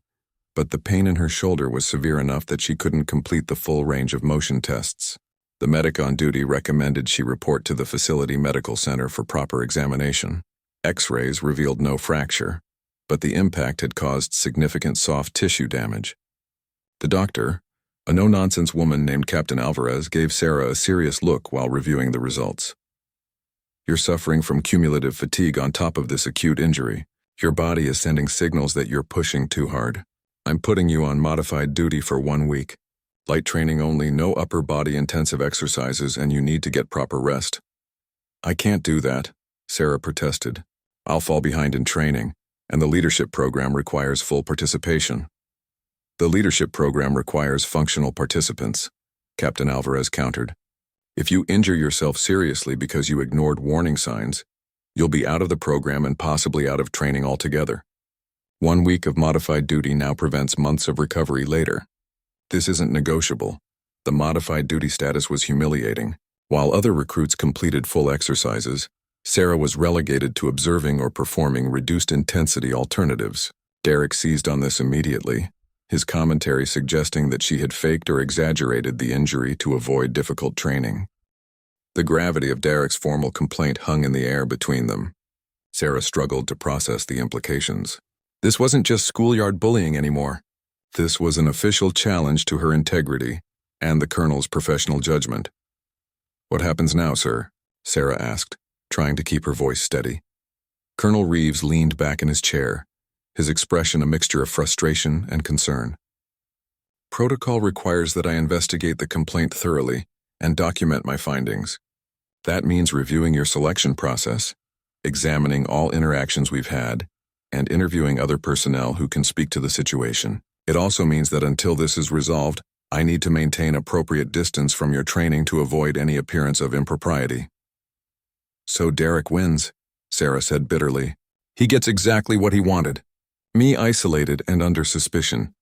but the pain in her shoulder was severe enough that she couldn't complete the full range of motion tests. The medic on duty recommended she report to the facility medical center for proper examination. X-rays revealed no fracture, but the impact had caused significant soft tissue damage. The doctor, a no-nonsense woman named Captain Alvarez, gave Sarah a serious look while reviewing the results. "You're suffering from cumulative fatigue on top of this acute injury. Your body is sending signals that you're pushing too hard. I'm putting you on modified duty for 1 week. Light training only, no upper body intensive exercises, and you need to get proper rest." "I can't do that," Sarah protested. "I'll fall behind in training, and the leadership program requires full participation." "The leadership program requires functional participants," Captain Alvarez countered. "If you injure yourself seriously because you ignored warning signs, you'll be out of the program and possibly out of training altogether. 1 week of modified duty now prevents months of recovery later. This isn't negotiable." The modified duty status was humiliating. While other recruits completed full exercises, Sarah was relegated to observing or performing reduced-intensity alternatives. Derek seized on this immediately, his commentary suggesting that she had faked or exaggerated the injury to avoid difficult training. The gravity of Derek's formal complaint hung in the air between them. Sarah struggled to process the implications. This wasn't just schoolyard bullying anymore. This was an official challenge to her integrity and the colonel's professional judgment. "What happens now, sir?" Sarah asked, trying to keep her voice steady. Colonel Reeves leaned back in his chair, his expression a mixture of frustration and concern. Protocol requires that I investigate the complaint thoroughly and document my findings. That means reviewing your selection process, examining all interactions we've had, and interviewing other personnel who can speak to the situation. It also means that until this is resolved, I need to maintain appropriate distance from your training to avoid any appearance of impropriety. So Derek wins, Sarah said bitterly. He gets exactly what he wanted. Me isolated and under suspicion.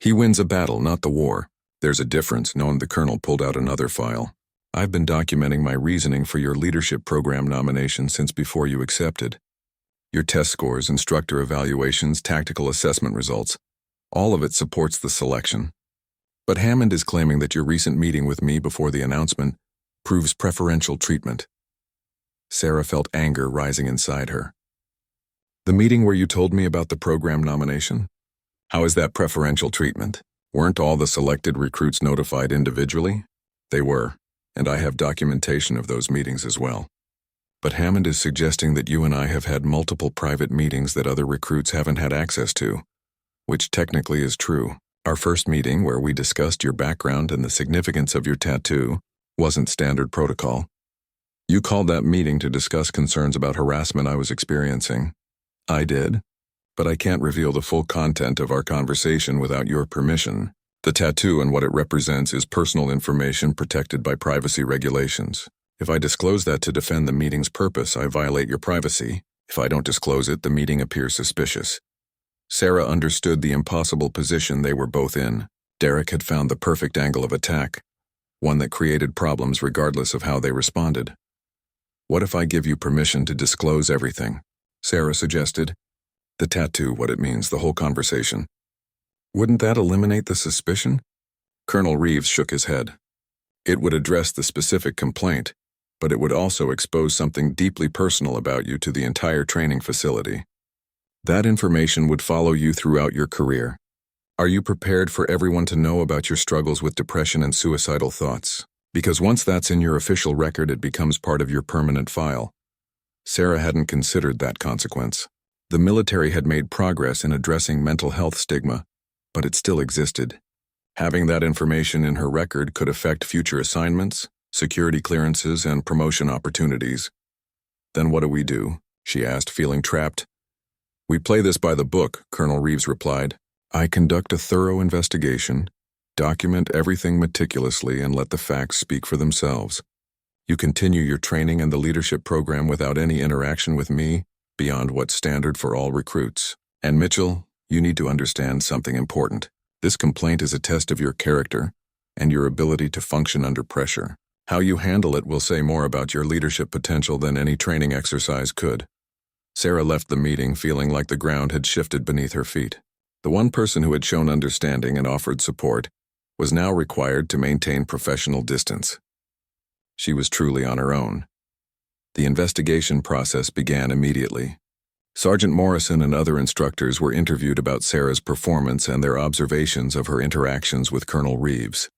He wins a battle, not the war. There's a difference, the colonel pulled out another file. I've been documenting my reasoning for your leadership program nomination since before you accepted. Your test scores, instructor evaluations, tactical assessment results, all of it supports the selection. But Hammond is claiming that your recent meeting with me before the announcement proves preferential treatment. Sarah felt anger rising inside her. The meeting where you told me about the program nomination? How is that preferential treatment? Weren't all the selected recruits notified individually? They were, and I have documentation of those meetings as well. But Hammond is suggesting that you and I have had multiple private meetings that other recruits haven't had access to, which technically is true. Our first meeting, where we discussed your background and the significance of your tattoo, wasn't standard protocol. You called that meeting to discuss concerns about harassment I was experiencing. I did, but I can't reveal the full content of our conversation without your permission. The tattoo and what it represents is personal information protected by privacy regulations. If I disclose that to defend the meeting's purpose, I violate your privacy. If I don't disclose it, the meeting appears suspicious. Sarah understood the impossible position they were both in. Derek had found the perfect angle of attack, one that created problems regardless of how they responded. What if I give you permission to disclose everything? Sarah suggested. The tattoo, what it means, the whole conversation. Wouldn't that eliminate the suspicion? Colonel Reeves shook his head. It would address the specific complaint, but it would also expose something deeply personal about you to the entire training facility. That information would follow you throughout your career. Are you prepared for everyone to know about your struggles with depression and suicidal thoughts? Because once that's in your official record, it becomes part of your permanent file. Sarah hadn't considered that consequence. The military had made progress in addressing mental health stigma, but it still existed. Having that information in her record could affect future assignments, security clearances, and promotion opportunities. Then what do? She asked, feeling trapped. We play this by the book, Colonel Reeves replied. I conduct a thorough investigation, document everything meticulously, and let the facts speak for themselves. You continue your training and the leadership program without any interaction with me, beyond what's standard for all recruits. And Mitchell, you need to understand something important. This complaint is a test of your character and your ability to function under pressure. How you handle it will say more about your leadership potential than any training exercise could. Sarah left the meeting feeling like the ground had shifted beneath her feet. The one person who had shown understanding and offered support was now required to maintain professional distance. She was truly on her own. The investigation process began immediately. Sergeant Morrison and other instructors were interviewed about Sarah's performance and their observations of her interactions with Colonel Reeves.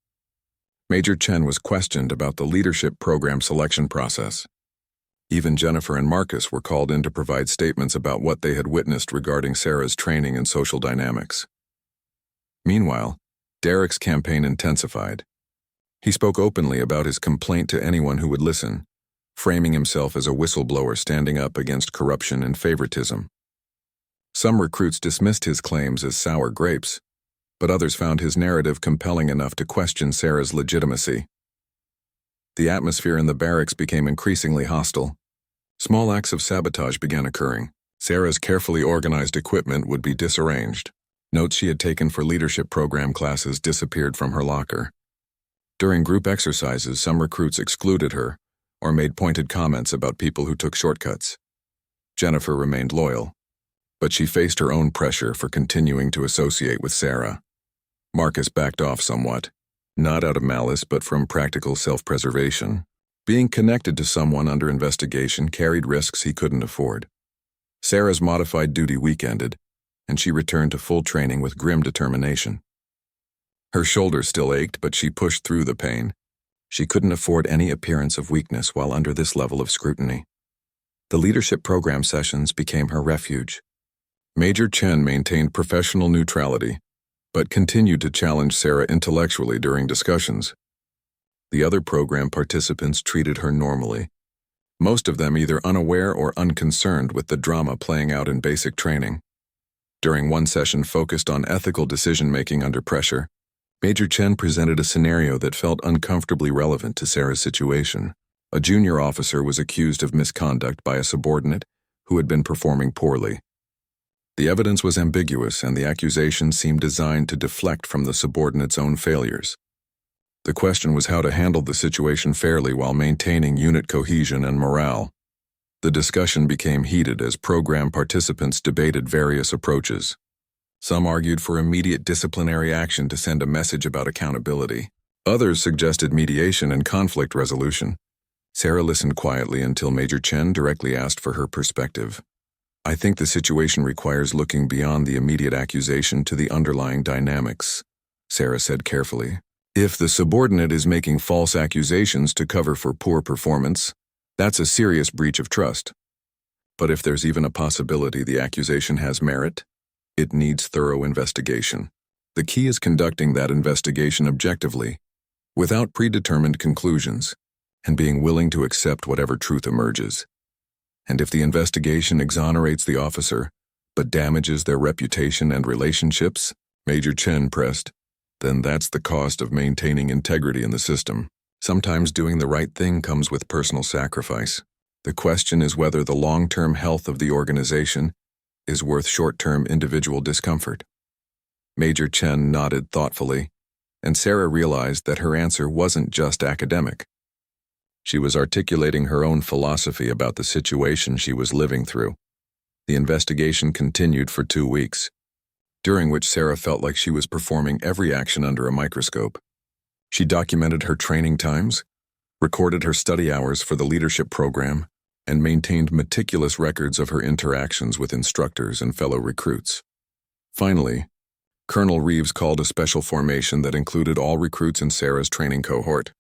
Major Chen was questioned about the leadership program selection process. Even Jennifer and Marcus were called in to provide statements about what they had witnessed regarding Sarah's training and social dynamics. Meanwhile, Derek's campaign intensified. He spoke openly about his complaint to anyone who would listen, framing himself as a whistleblower standing up against corruption and favoritism. Some recruits dismissed his claims as sour grapes, but others found his narrative compelling enough to question Sarah's legitimacy. The atmosphere in the barracks became increasingly hostile. Small acts of sabotage began occurring. Sarah's carefully organized equipment would be disarranged. Notes she had taken for leadership program classes disappeared from her locker. During group exercises, some recruits excluded her or made pointed comments about people who took shortcuts. Jennifer remained loyal, but she faced her own pressure for continuing to associate with Sarah. Marcus backed off somewhat, not out of malice but from practical self-preservation. Being connected to someone under investigation carried risks he couldn't afford. Sarah's modified duty week ended, and she returned to full training with grim determination. Her shoulder still ached, but she pushed through the pain. She couldn't afford any appearance of weakness while under this level of scrutiny. The leadership program sessions became her refuge. Major Chen maintained professional neutrality, but continued to challenge Sarah intellectually during discussions. The other program participants treated her normally, most of them either unaware or unconcerned with the drama playing out in basic training. During one session focused on ethical decision-making under pressure, Major Chen presented a scenario that felt uncomfortably relevant to Sarah's situation. A junior officer was accused of misconduct by a subordinate who had been performing poorly. The evidence was ambiguous, and the accusation seemed designed to deflect from the subordinate's own failures. The question was how to handle the situation fairly while maintaining unit cohesion and morale. The discussion became heated as program participants debated various approaches. Some argued for immediate disciplinary action to send a message about accountability. Others suggested mediation and conflict resolution. Sarah listened quietly until Major Chen directly asked for her perspective. "I think the situation requires looking beyond the immediate accusation to the underlying dynamics," Sarah said carefully. "If the subordinate is making false accusations to cover for poor performance, that's a serious breach of trust. But if there's even a possibility the accusation has merit, it needs thorough investigation. The key is conducting that investigation objectively, without predetermined conclusions, and being willing to accept whatever truth emerges. And if the investigation exonerates the officer, but damages their reputation and relationships," Major Chen pressed, "then that's the cost of maintaining integrity in the system. Sometimes doing the right thing comes with personal sacrifice. The question is whether the long-term health of the organization is worth short-term individual discomfort." Major Chen nodded thoughtfully, and Sarah realized that her answer wasn't just academic. She was articulating her own philosophy about the situation she was living through. The investigation continued for 2 weeks, during which Sarah felt like she was performing every action under a microscope. She documented her training times, recorded her study hours for the leadership program, and maintained meticulous records of her interactions with instructors and fellow recruits. Finally, Colonel Reeves called a special formation that included all recruits in Sarah's training cohort.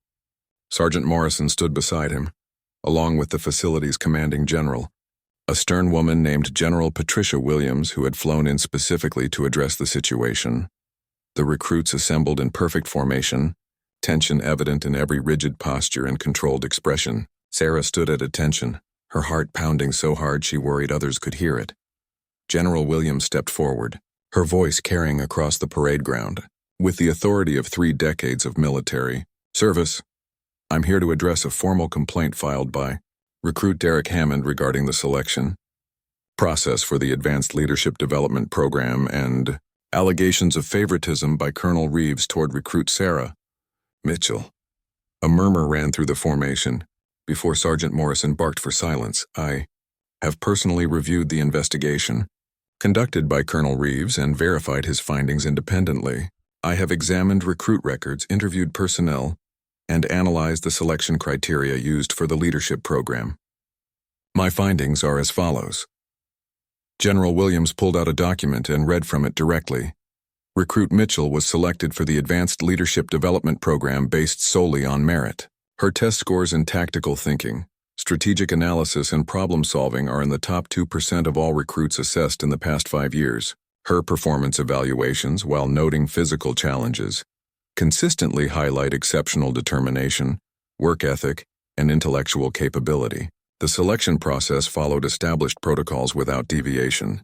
Sergeant Morrison stood beside him, along with the facility's commanding general, a stern woman named General Patricia Williams, who had flown in specifically to address the situation. The recruits assembled in perfect formation, tension evident in every rigid posture and controlled expression. Sarah stood at attention, her heart pounding so hard she worried others could hear it. General Williams stepped forward, her voice carrying across the parade ground. "With the authority of 3 decades of military service, I'm here to address a formal complaint filed by Recruit Derek Hammond regarding the selection process for the Advanced Leadership Development Program and allegations of favoritism by Colonel Reeves toward Recruit Sarah Mitchell." A murmur ran through the formation before Sergeant Morrison barked for silence. "I have personally reviewed the investigation conducted by Colonel Reeves and verified his findings independently. I have examined recruit records, interviewed personnel, and analyzed the selection criteria used for the leadership program. My findings are as follows." General Williams pulled out a document and read from it directly. Recruit Mitchell was selected for the Advanced Leadership Development Program based solely on merit. Her test scores in tactical thinking, strategic analysis, and problem-solving are in the top 2% of all recruits assessed in the past 5 years. Her performance evaluations, while noting physical challenges, consistently highlight exceptional determination, work ethic, and intellectual capability. The selection process followed established protocols without deviation.